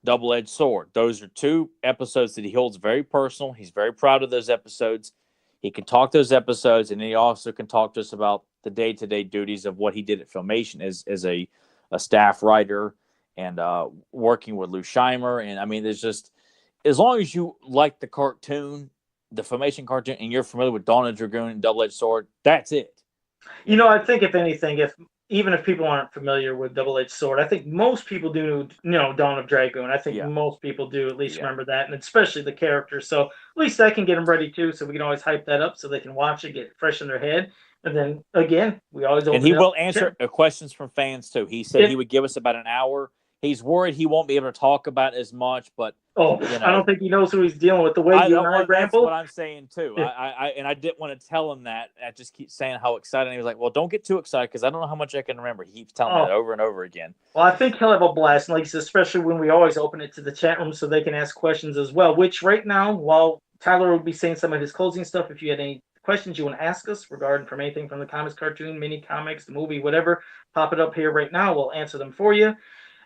Double-Edged Sword. Those are 2 episodes that he holds very personal. He's very proud of those episodes. He can talk those episodes, and he also can talk to us about the day-to-day duties of what he did at Filmation as a staff writer and working with Lou Scheimer. And I mean, there's just, as long as you like the cartoon, the Filmation cartoon, and you're familiar with Dawn of Dragoon and Double-Edged Sword, that's it. I think if anything, even if people aren't familiar with Double-Edged Sword, I think most people do Dawn of Dragoon. I think most people do at least remember that, and especially the characters. So at least I can get them ready too, so we can always hype that up so they can watch it, get fresh in their head. And then again, we always open. And he will answer questions from fans too. He said he would give us about an hour. He's worried he won't be able to talk about as much, but I don't think he knows who he's dealing with. The way you and I ramble. That's what I'm saying too. Yeah. I didn't want to tell him that. I just keep saying how excited. And he was like, "Well, don't get too excited because I don't know how much I can remember." He keeps telling me that over and over again. Well, I think he'll have a blast, and like especially when we always open it to the chat room so they can ask questions as well. Which right now, while Tyler will be saying some of his closing stuff, if you had any questions you want to ask us regarding from anything from the comics, cartoon, mini comics, the movie, whatever, pop it up here right now. We'll answer them for you.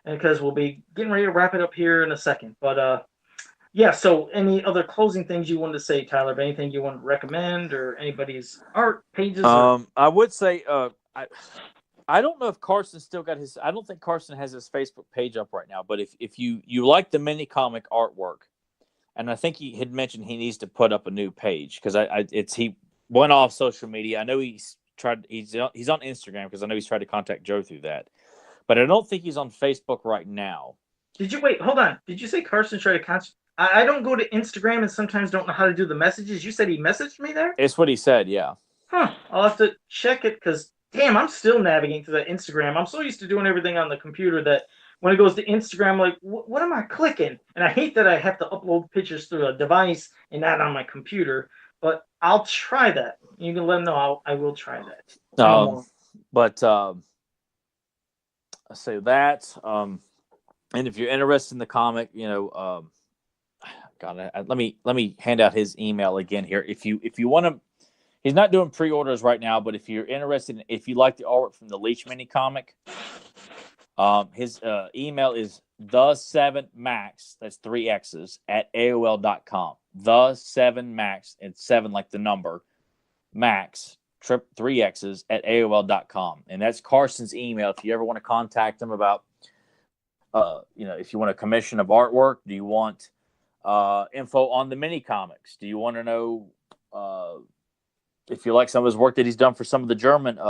Because we'll be getting ready to wrap it up here in a second. But, so any other closing things you wanted to say, Tyler? Anything you want to recommend or anybody's art pages? I would say I don't know if Carson still got his – I don't think Carson has his Facebook page up right now. But if you like the mini comic artwork, and I think he had mentioned he needs to put up a new page because he went off social media. I know he's on Instagram because I know he's tried to contact Joe through that. But I don't think he's on Facebook right now. Hold on. Did you say Carson tried to contact? I don't go to Instagram and sometimes don't know how to do the messages. You said he messaged me there? It's what he said, yeah. Huh. I'll have to check it because, damn, I'm still navigating through that Instagram. I'm so used to doing everything on the computer that when it goes to Instagram, I'm like, what am I clicking? And I hate that I have to upload pictures through a device and not on my computer. But I'll try that. You can let him know I will try that. Say that, and if you're interested in the comic, let me hand out his email again here. If you want to, he's not doing pre-orders right now, but if you're interested, if you like the artwork from the Leech mini comic, his email is the7max. That's 3 X's at AOL.com. The7max, and 7 like the number, max. 3 X's at AOL.com. And that's Carson's email. If you ever want to contact him about, if you want a commission of artwork, do you want info on the mini comics? Do you want to know if you like some of his work that he's done for some of the German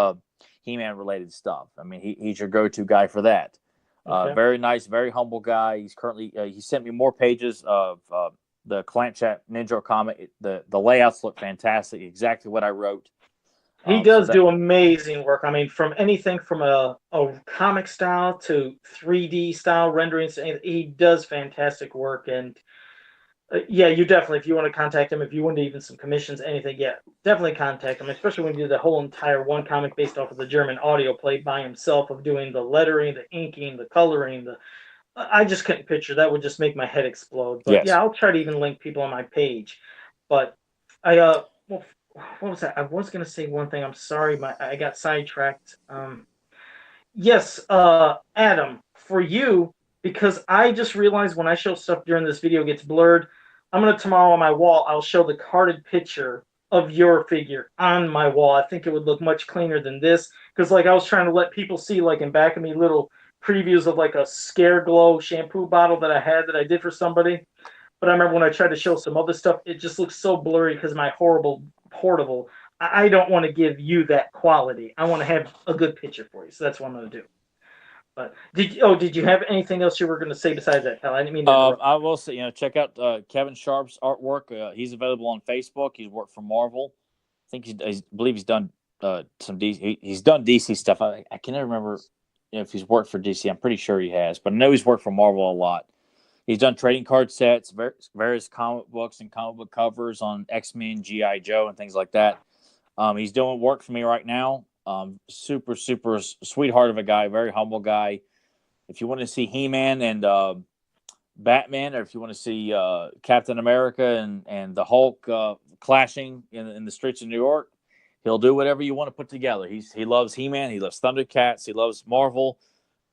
He-Man related stuff? I mean, he's your go-to guy for that. Okay. Very nice, very humble guy. He's currently, he sent me more pages of the Clamp Chat Ninja comic. The layouts look fantastic. Exactly what I wrote. He does do amazing work. I mean, from anything from a comic style to 3D style renderings, he does fantastic work. And you definitely, if you want to contact him, if you want even some commissions, anything, definitely contact him. Especially when you do the whole entire one comic based off of the German audio play by himself of doing the lettering, the inking, the coloring. I just couldn't picture that. Would just make my head explode. But yes. I'll try to even link people on my page. But what was that? I was going to say one thing. I'm sorry. I got sidetracked. Yes, Adam, for you, because I just realized when I show stuff during this video gets blurred, I'm going to tomorrow on my wall, I'll show the carded picture of your figure on my wall. I think it would look much cleaner than this because I was trying to let people see in back of me little previews of a Scare Glow shampoo bottle that I did for somebody. But I remember when I tried to show some other stuff, it just looks so blurry because my horrible portable. I don't want to give you that quality. I want to have a good picture for you. So that's what I'm going to do. But did you have anything else you were going to say besides that? I didn't mean to I will say, check out Kevin Sharp's artwork. He's available on Facebook. He's worked for Marvel. I think I believe he's done some DC. He's done DC stuff. I can never remember if he's worked for DC. I'm pretty sure he has, but I know he's worked for Marvel a lot. He's done trading card sets, various comic books and comic book covers on X-Men, G.I. Joe, and things like that. He's doing work for me right now. Super, super sweetheart of a guy, very humble guy. If you want to see He-Man and Batman, or if you want to see Captain America and the Hulk clashing in the streets of New York, he'll do whatever you want to put together. He loves He-Man. He loves Thundercats. He loves Marvel,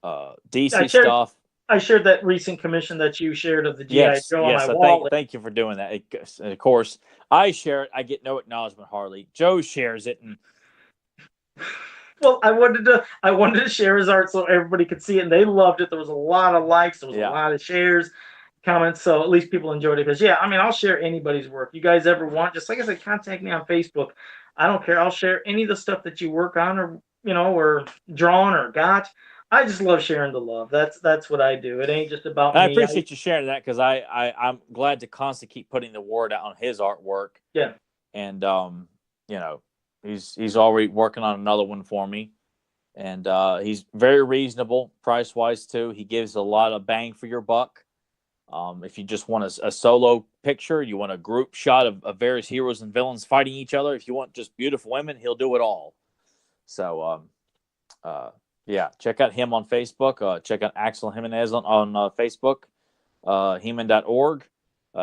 DC stuff. I shared that recent commission that you shared of the G.I. Joe on my wall. Thank you for doing that. Of course, I share it. I get no acknowledgement hardly. Joe shares it, and well, I wanted to share his art so everybody could see it, and they loved it. There was a lot of likes. There was a lot of shares. comments, so at least people enjoyed it. Because yeah, I mean, I'll share anybody's work. You guys ever want, just like I said, contact me on Facebook. I don't care. I'll share any of the stuff that you work on, or or drawn or got. I just love sharing the love. That's what I do. It ain't just about me. I appreciate you sharing that, because I'm glad to constantly keep putting the word out on his artwork. Yeah. And he's already working on another one for me. And he's very reasonable price wise too. He gives a lot of bang for your buck. If you just want a solo picture, you want a group shot of various heroes and villains fighting each other, if you want just beautiful women, he'll do it all. So yeah, check out him on Facebook. Check out Axel Jimenez on Facebook, He-Man.org,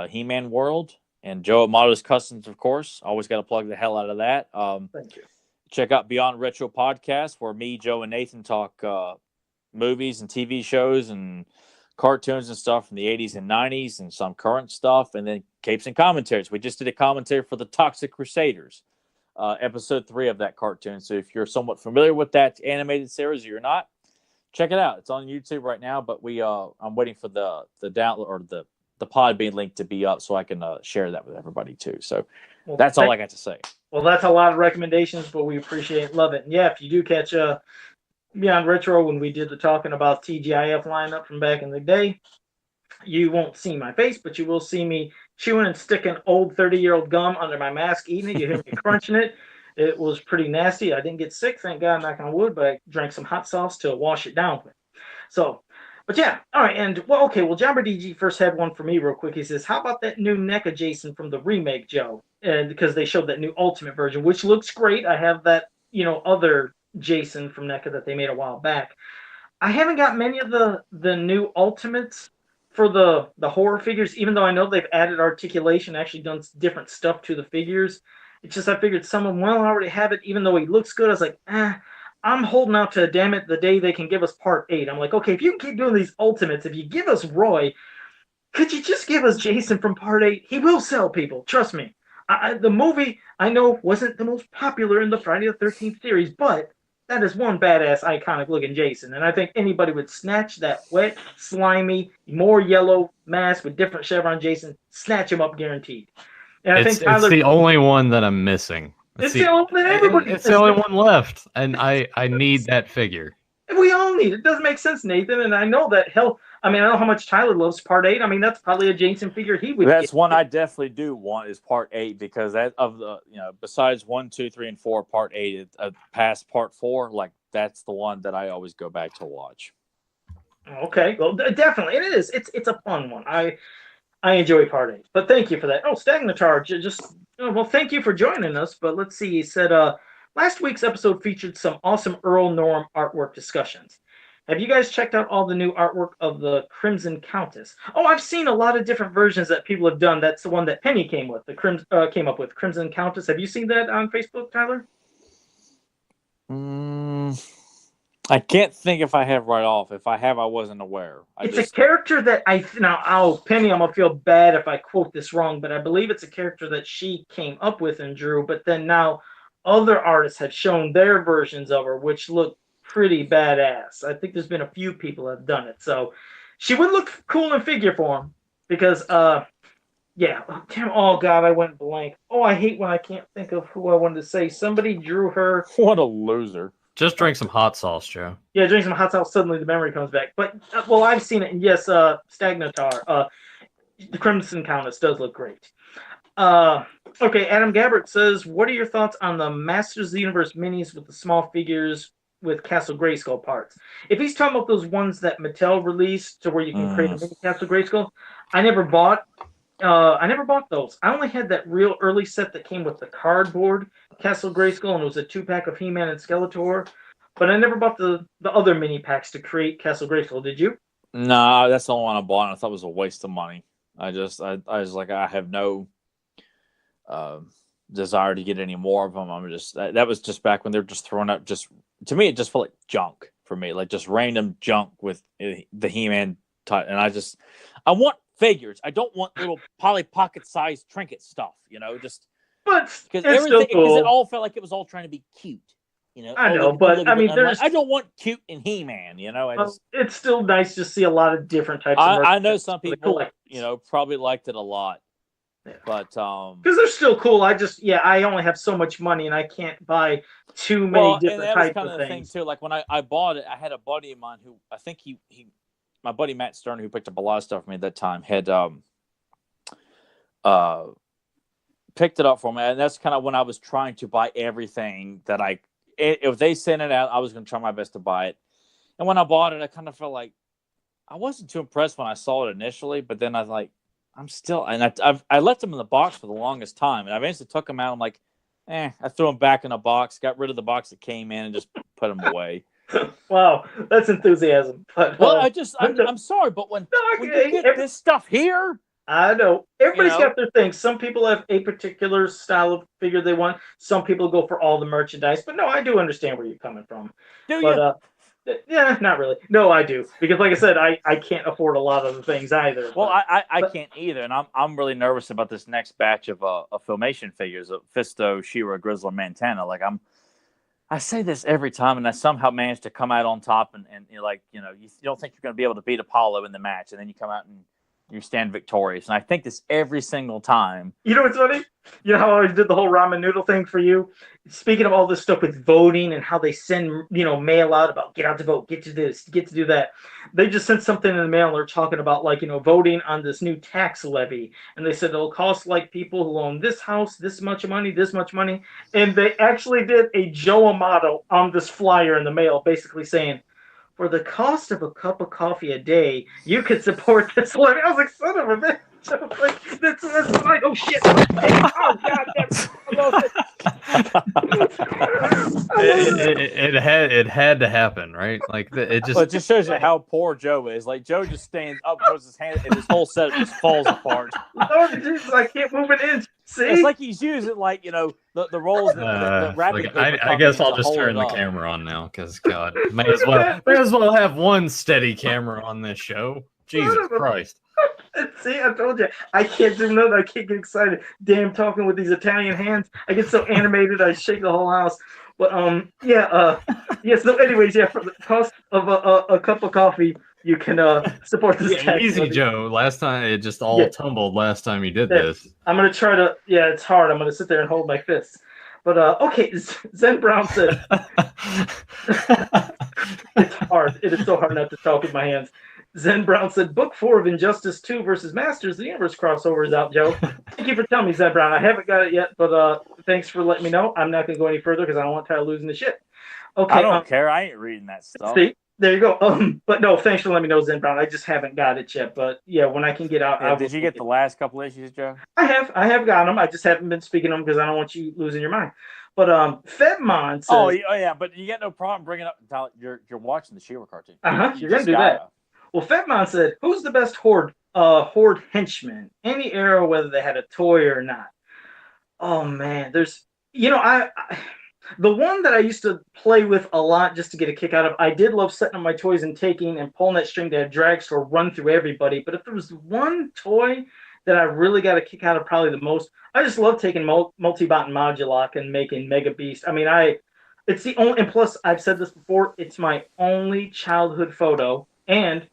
He-Man World, and Joe Amato's Customs, of course. Always got to plug the hell out of that. Thank you. Check out Beyond Retro Podcast, where me, Joe, and Nathan talk movies and TV shows and cartoons and stuff from the 80s and 90s and some current stuff, and then capes and commentaries. We just did a commentary for the Toxic Crusaders, episode 3 of that cartoon. So if you're somewhat familiar with that animated series or you're not, check it out. It's on YouTube right now, but I'm waiting for the download or the pod being linked to be up so I can share that with everybody too. So that's all I got to say. Well, that's a lot of recommendations, but we appreciate, love it. And yeah, if you do catch Beyond Retro when we did the talking about TGIF lineup from back in the day, you won't see my face, but you will see me chewing and sticking old 30-year-old gum under my mask, eating it. You hear me crunching it. It was pretty nasty. I didn't get sick, thank God, knock on wood, but I drank some hot sauce to wash it down with. So, but yeah, all right, and well, okay, well, Jobber DG first had one for me real quick. He says, how about that new NECA Jason from the remake, Joe? And because they showed that new Ultimate version, which looks great. I have that, other Jason from NECA that they made a while back. I haven't got many of the new Ultimates for the horror figures, even though I know they've added articulation, actually done different stuff to the figures. It's just I figured some of them, well, I already have it, even though he looks good. I was like, I'm holding out to, damn it, the day they can give us Part 8. I'm like, okay, if you can keep doing these Ultimates, if you give us Roy, could you just give us Jason from Part 8? He will sell people, trust me. The movie, I know, wasn't the most popular in the Friday the 13th series, but that is one badass, iconic-looking Jason. And I think anybody would snatch that wet, slimy, more yellow mask with different chevron Jason, snatch him up guaranteed. And I think Tyler, it's the only one that I'm missing. It's the only one everybody. It's the only one left, and I need that figure. We all need it. It doesn't make sense, Nathan. And I know that I know how much Tyler loves Part 8. I mean, that's probably a Jason figure he would. That's one I definitely do want is Part 8, because that of the besides 1, 2, 3, and 4, Part 8 past Part 4, like that's the one that I always go back to watch. Okay, well, definitely, and it is. It's a fun one. I enjoy Part 8, but thank you for that. Oh, Stagnatar, well, thank you for joining us. But let's see, he said, last week's episode featured some awesome Earl Norm artwork discussions. Have you guys checked out all the new artwork of the Crimson Countess? Oh, I've seen a lot of different versions that people have done. That's the one that Penny came up with, Crimson Countess. Have you seen that on Facebook, Tyler? I can't think if I have right off. If I have, I wasn't aware. It's a character that Penny, I'm going to feel bad if I quote this wrong, but I believe it's a character that she came up with and drew, but then now other artists have shown their versions of her, which look pretty badass. I think there's been a few people that have done it. So she would look cool in figure form because, yeah. Oh, God, I went blank. Oh, I hate when I can't think of who I wanted to say. Somebody drew her. What a loser. Just drink some hot sauce, Joe. Yeah, drink some hot sauce. Suddenly the memory comes back. But, well, I've seen it. And yes, Stagnatar, the Crimson Countess does look great. Okay, Adam Gabbert says, what are your thoughts on the Masters of the Universe minis with the small figures with Castle Grayskull parts? If he's talking about those ones that Mattel released to where you can create a mini Castle Grayskull, I never bought those. I only had that real early set that came with the cardboard Castle Grayskull, and it was a 2-pack of He-Man and Skeletor. But I never bought the other mini packs to create Castle Grayskull. Did you? No, that's the only one I bought, and I thought it was a waste of money. I was like, I have no desire to get any more of them. That was just back when they were just throwing up. Just to me, it just felt like junk for me, like just random junk with the He-Man type. And I want figures. I don't want little Polly Pocket sized trinket stuff. Just but because everything, because it all felt like it was all trying to be cute. I know, but I mean, I don't want cute and He-Man. It's still nice to see a lot of different types. I know some people, probably liked it a lot, but because they're still cool. I only have so much money, and I can't buy too many different types of things. Thing too. Like when I bought it, I had a buddy of mine who I think my buddy Matt Stern, who picked up a lot of stuff for me at that time, had picked it up for me, and that's kind of when I was trying to buy everything that if they sent it out, I was going to try my best to buy it. And when I bought it, I kind of felt like I wasn't too impressed when I saw it initially, but then I was like, I'm still, and I left them in the box for the longest time, and I eventually took them out. I'm like, I threw them back in a box, got rid of the box that came in, and just put them away. Wow, that's enthusiasm. But, I'm sorry, but when you get this stuff here, I know everybody's got their thing. Some people have a particular style of figure they want. Some people go for all the merchandise. But no, I do understand where you're coming from. Do you? Yeah, not really. No, I do, because like I said, I can't afford a lot of the things either. Well, I can't either, and I'm really nervous about this next batch of Filmation figures of Fisto, She-Ra, Grizzler, Montana. Like I say this every time, and I somehow manage to come out on top, and you don't think you're going to be able to beat Apollo in the match, and then you come out and you stand victorious. And I think this every single time. You know what's funny? You know how I always did the whole ramen noodle thing for you? Speaking of all this stuff with voting and how they send, mail out about get out to vote, get to this, get to do that. They just sent something in the mail and they're talking about voting on this new tax levy. And they said it'll cost people who own this house this much money. And they actually did a Joe Amato on this flyer in the mail basically saying, for the cost of a cup of coffee a day, you could support this levy. I was like, son of a bitch. I was like, that's like, oh shit. Oh, God, it had to happen, right? Like it just shows you how poor Joe is. Like Joe just stands up, puts his hand, and his whole set just falls apart. Lord Jesus, I can't move an inch. See, it's like he's using the rolls that wrapping paper. I guess I'll just turn the camera on now because God, may as well have one steady camera on this show. Jesus Christ. See, I told you, I can't do nothing. I can't get excited. Damn, talking with these Italian hands. I get so animated, I shake the whole house. But, so anyways, for the cost of a cup of coffee, you can support this. Easy, Joe. Last time, it just all tumbled last time you did this. I'm going to try to, it's hard. I'm going to sit there and hold my fists. But, okay, Zen Brown said, it's hard. It is so hard not to talk with my hands. Zen Brown said, Book 4 of Injustice 2 versus Masters of the Universe crossover is out, Joe. Thank you for telling me, Zen Brown. I haven't got it yet, but thanks for letting me know. I'm not going to go any further because I don't want Tyler losing the shit. Okay, I don't care. I ain't reading that stuff. See, there you go. But no, thanks for letting me know, Zen Brown. I just haven't got it yet. But yeah, when I can get out. Did you get the last couple issues, Joe? I have got them. I just haven't been speaking them because I don't want you losing your mind. But Fedmon says, oh yeah, but you got no problem bringing up. You're watching the She-Ra cartoon. You're gonna do that. Well, Fedmon said, who's the best Horde henchman? Any era, whether they had a toy or not. Oh man, there's I the one that I used to play with a lot just to get a kick out of. I did love setting up my toys and taking and pulling that string to have Dragstore run through everybody. But if there was one toy that I really got a kick out of, probably the most, I just love taking Multibot and Modulok and making Mega Beast. I mean, it's the only, and plus I've said this before, it's my only childhood photo, and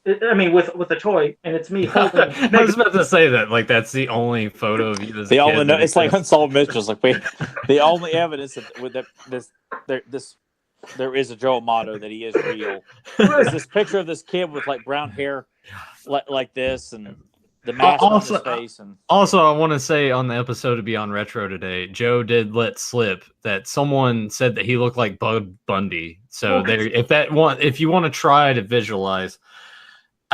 with a toy, and it's me holding. I was about to say that, like, that's the only photo of you. The only it's like Unsolved Mysteries. Like, the only evidence that there is a Joe Amato that he is real is this picture of this kid with like brown hair, like this, and the mask on his face. And also, I want to say on the episode of Beyond Retro today, Joe did let slip that someone said that he looked like Bud Bundy. So if you want to try to visualize.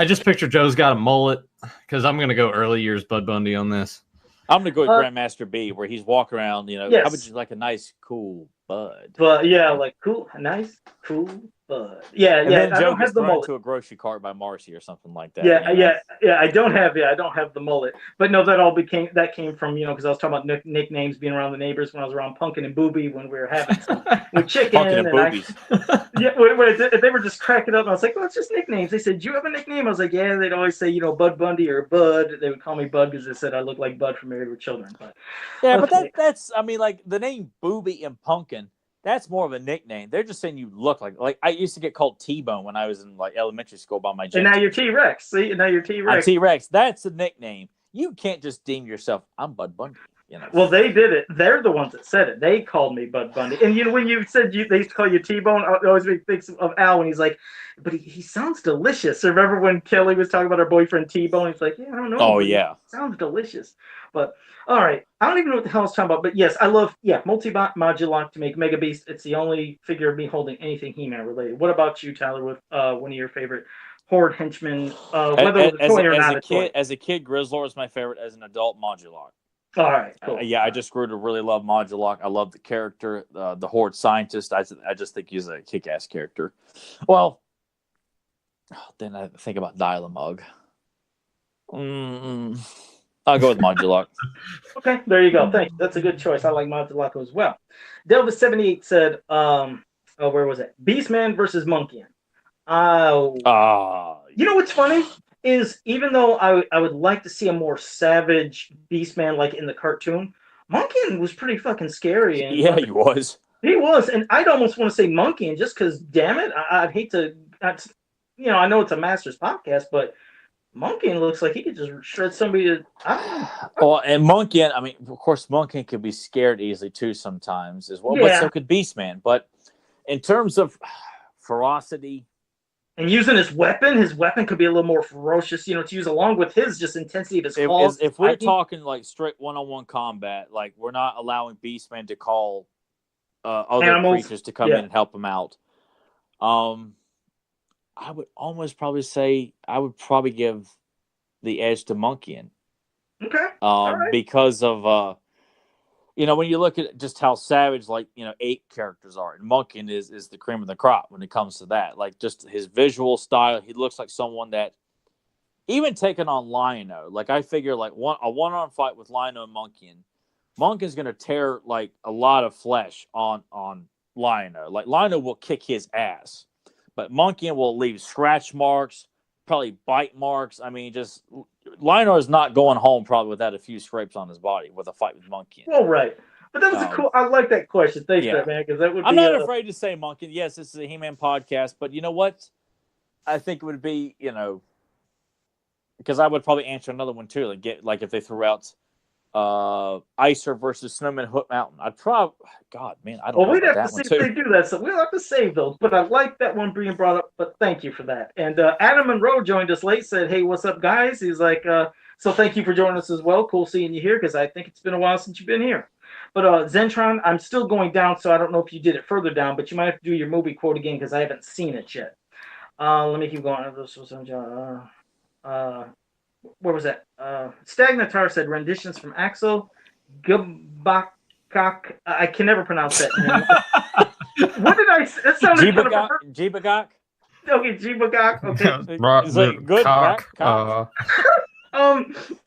I just picture Joe's got a mullet because I'm going to go early years Bud Bundy on this. I'm going to go with Grandmaster B, where he's walking around, yes. How would you like a nice, cool Bud? But yeah, like cool, nice, cool Bud. Yeah, and then Joe gets thrown to a grocery cart by Marcy or something like that. Yeah. I don't have the mullet, but no, that came from because I was talking about nicknames being around the neighbors when I was around Pumpkin and Booby when we were having some with chicken and Boobies. They were just cracking up. And I was like, well, it's just nicknames. They said, do you have a nickname? I was like, yeah. They'd always say Bud Bundy or Bud. They would call me Bud because they said I look like Bud from Married with Children. But yeah, okay. But that's like the name Booby and Pumpkin That's more of a nickname. They're just saying you look like I used to get called T-Bone when I was in like elementary school by my gym. And now you're T-Rex. See, and now you're T-Rex. I'm T-Rex. That's a nickname. You can't just deem yourself. I'm Bud Bundy. You know. Well, they did it. They're the ones that said it. They called me Bud Bundy. And you know, when you said they used to call you T-Bone, I always think of Al when he's like, but he sounds delicious. So remember when Kelly was talking about her boyfriend T-Bone? He's like, yeah, I don't know. Oh, yeah. Sounds delicious. But, all right. I don't even know what the hell I was talking about. But, yes, I love, Multibot Modulok to make Mega Beast. It's the only figure of me holding anything He-Man related. What about you, Tyler, with one of your favorite Horde henchmen, whether it was a toy or not a toy? As a kid, Grizzlor was my favorite. As an adult, Modulok. All right, cool. I just grew to really love Modulok. I love the character, the Horde scientist. I just think he's a kick-ass character. Well, then I think about Dial-A-Mug. I'll go with Modulok. Okay, there you go. Thanks. That's a good choice. I like Modulok as well. Delvis78 said, where was it? Beastman versus Monkian. You know what's funny? Is even though I would like to see a more savage Beastman like in the cartoon, Monkian was pretty fucking scary. And yeah, he was. He was, and I'd almost want to say Monkian just because, damn it, I'd hate to, I know it's a Masters podcast, but Monkian looks like he could just shred somebody. Well, and Monkian, I mean, of course, Monkian could be scared easily too sometimes as well, but so could Beastman. But in terms of ferocity. And using his weapon could be a little more ferocious, to use along with his just intensity of his claws. If we're talking like strict one-on-one combat, like we're not allowing Beastman to call other creatures to come in and help him out. I would almost probably say I would probably give the edge to Monkian. Okay. Because of when you look at just how savage, ape characters are, and Monkian is the cream of the crop when it comes to that. Like, just his visual style, he looks like someone that, even taking on Lion-O, like, I figure, like, a one-on fight with Lion-O and Monkian's going to tear, like, a lot of flesh on Lion-O. Like, Lion-O will kick his ass, but Monkian will leave scratch marks, probably bite marks. I mean, just Lion-O is not going home probably without a few scrapes on his body with a fight with Monkian. Well, right. But that was a cool. I like that question. Thanks for that, man. Because that would. I'm not afraid to say Monkian. Yes, this is a He-Man podcast, but you know what? I think it would be, because I would probably answer another one too. Like if they threw out Icer versus Snowman Hook Mountain. I'd probably, God, man, I don't know. Well, we'd have to see if they do that, so we'll have to save those. But I like that one being brought up, but thank you for that. And Adam Monroe joined us late, said, hey, what's up, guys? He's like, so thank you for joining us as well. Cool seeing you here, because I think it's been a while since you've been here. But Zentron, I'm still going down, so I don't know if you did it further down, but you might have to do your movie quote again, because I haven't seen it yet. Let me keep going. Where was that? Stagnatar said renditions from Axel Gubakak. I can never pronounce that name. What did I say? That sounded Jibagak. Okay, Jibagak. Okay. Is it good cock? So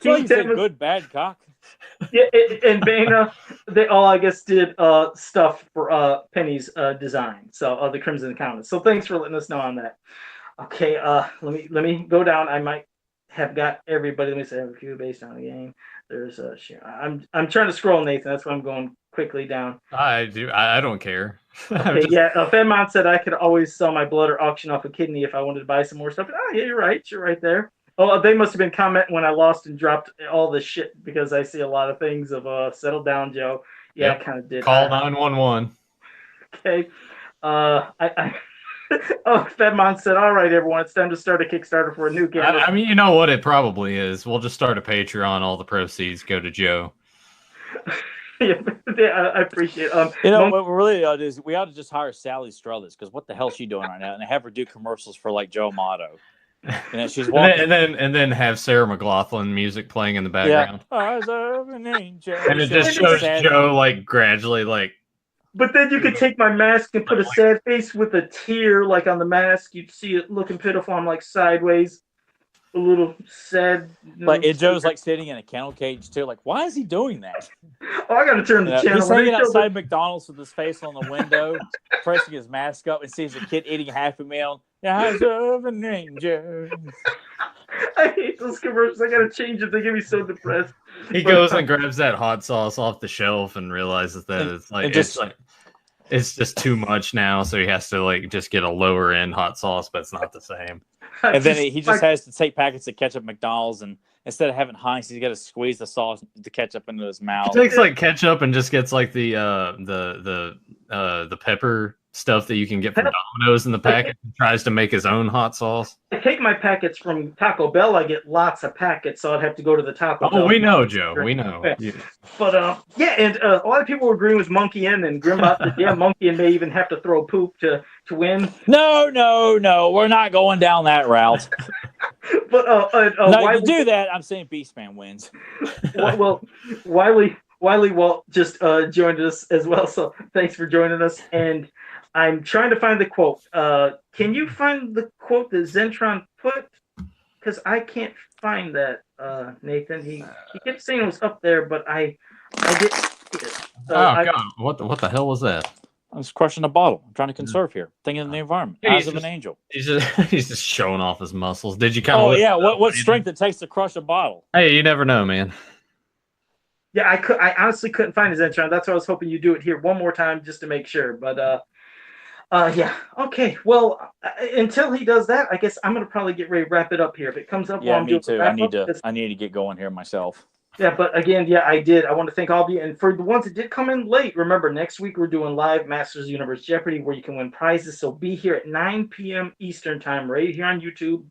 you said good bad cock. Yeah, and Bana, they all, I guess, did stuff for Penny's design. So the Crimson Countess. So thanks for letting us know on that. Okay, let me go down. I might have got everybody. Let me say a few based on the game. There's I'm trying to scroll, Nathan. That's why I'm going quickly down. I don't care. Okay, Fedmont said I could always sell my blood or auction off a kidney if I wanted to buy some more stuff. Oh, yeah, you're right. You're right there. Oh, they must have been commenting when I lost and dropped all this shit, because I see a lot of things of settle down, Joe. Yeah, yep. I kind of did. Call 911. Okay. Fedmon said, all right, everyone, it's time to start a Kickstarter for a new game. I mean, you know what it probably is. We'll just start a Patreon. All the proceeds go to Joe. Yeah, I appreciate it. What we really ought to do is we ought to just hire Sally Struthers, because what the hell is she doing right now? And have her do commercials for, like, Joe Amato. And she's and then have Sarah McLachlan music playing in the background. Yeah. And it just shows Joe, like, gradually, like. But then you could take my mask and put a sad face with a tear, like, on the mask. You'd see it looking pitiful. I'm like sideways, a little sad. Like, Joe's like sitting in a kennel cage too. Like, why is he doing that? Oh, I gotta turn the channel. He's hanging outside McDonald's with his face on the window, pressing his mask up, and sees a kid eating a Happy Meal. Eyes of an angel. I hate those commercials. I gotta change it. They get me so depressed. He goes and grabs that hot sauce off the shelf and realizes that it's like it's just too much now, so he has to like just get a lower end hot sauce, but it's not the same. And then he just has to take packets of ketchup at McDonald's, and instead of having Heinz, he's got to squeeze the sauce, the ketchup into his mouth. He takes like ketchup and just gets like the pepper stuff that you can get from Domino's in the packet, and tries to make his own hot sauce. I take my packets from Taco Bell. I get lots of packets, so I'd have to go to the Taco Bell. Oh, we know, Joe. We know. Yeah. But and a lot of people were agreeing with Monkey Inn, and Grimbot said, yeah, Monkey Inn may even have to throw poop to win. No, we're not going down that route. But no, you do that. I'm saying Beastman wins. Well, Wiley Walt just joined us as well, so thanks for joining us. And I'm trying to find the quote. Can you find the quote that Zentron put? Because I can't find that, Nathan. He kept saying it was up there, but I didn't see it. So God, what the hell was that? I was crushing a bottle. I'm trying to conserve here. Thinking of the environment. Eyes of an angel. He's just showing off his muscles. Did you kind of? Oh yeah. What strength it takes to crush a bottle? Hey, you never know, man. Yeah, I honestly couldn't find his Zentron. That's why I was hoping you'd do it here one more time just to make sure. But yeah. Okay. Well, until he does that, I guess I'm gonna probably get ready to wrap it up here. If it comes up, yeah, me too. I need to get going here myself. Yeah, but again, yeah, I did. I want to thank all of you. And for the ones that did come in late, remember, next week we're doing live Masters of the Universe Jeopardy where you can win prizes. So be here at 9 p.m. Eastern time right here on YouTube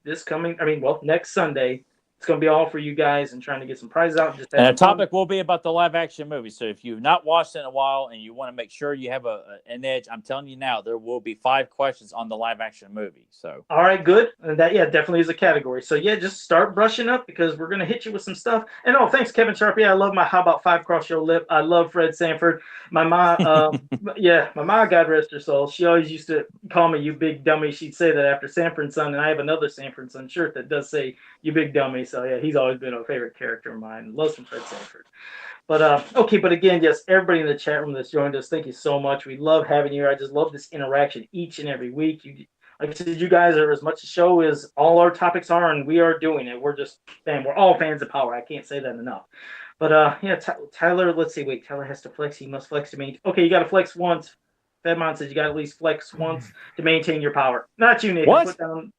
next Sunday. It's going to be all for you guys and trying to get some prizes out. And the topic will be about the live action movie. So if you've not watched it in a while and you want to make sure you have an edge, I'm telling you now, there will be 5 questions on the live action movie. So all right, good. And that, yeah, definitely is a category. So yeah, just start brushing up because we're going to hit you with some stuff. And thanks, Kevin Sharp. Yeah, I love my How About 5 Cross Your Lip. I love Fred Sanford. My mom, my mom, God rest her soul. She always used to call me "you big dummy." She'd say that after Sanford Son, and I have another Sanford Son shirt that does say "you big dummy." So yeah, he's always been a favorite character of mine. Loves from Fred Sanford. But okay, but again, yes, everybody in the chat room that's joined us, thank you so much. We love having you here. I just love this interaction each and every week. Like I said, you guys are as much a show as all our topics are, and we are doing it. We're just, man, we're all fans of power. I can't say that enough. But yeah, Tyler, let's see. Wait, Tyler has to flex. He must flex to maintain. Okay, you got to flex once. Fedmon says you got to at least flex once to maintain your power. Not you, Nathan. What?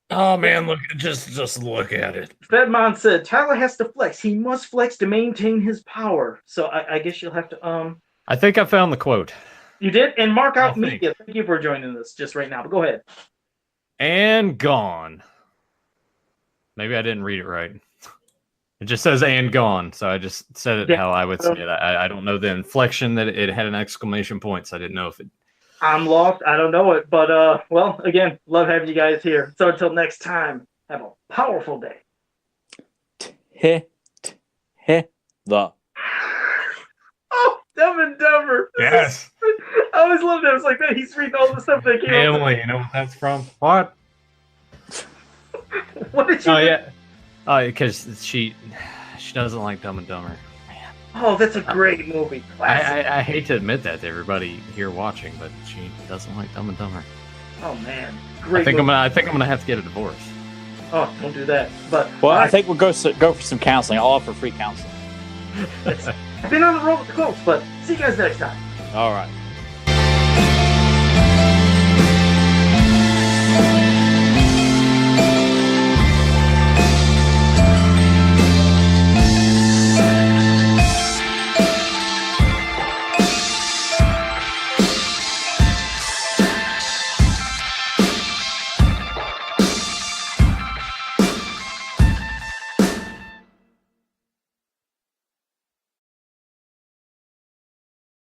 Oh man, look, just look at it. Fedmon said Tyler has to flex. He must flex to maintain his power. So I guess you'll have to I think I found the quote. You did? And Mark Out Media, thank you for joining us just right now. But go ahead. And gone. Maybe I didn't read it right. It just says "and gone," so I just said it how I would say it. I don't know the inflection that it had an exclamation point, so I didn't know if it. I'm lost. I don't know it, but well, again, love having you guys here. So until next time, have a powerful day. The. Oh, Dumb and Dumber. Yes. I always loved it. I was like, man, he's reading all the stuff that came Family, you know what that's from? What? What did you? Oh yeah. Oh, because she doesn't like Dumb and Dumber. Man. Oh, that's a great movie. I hate to admit that to everybody here watching, but she doesn't like Dumb and Dumber. Oh man, great. I think I'm gonna have to get a divorce. Oh, don't do that. But I think we'll go for some counseling. I'll offer free counseling. I've been on the road with the Colts, but see you guys next time. All right.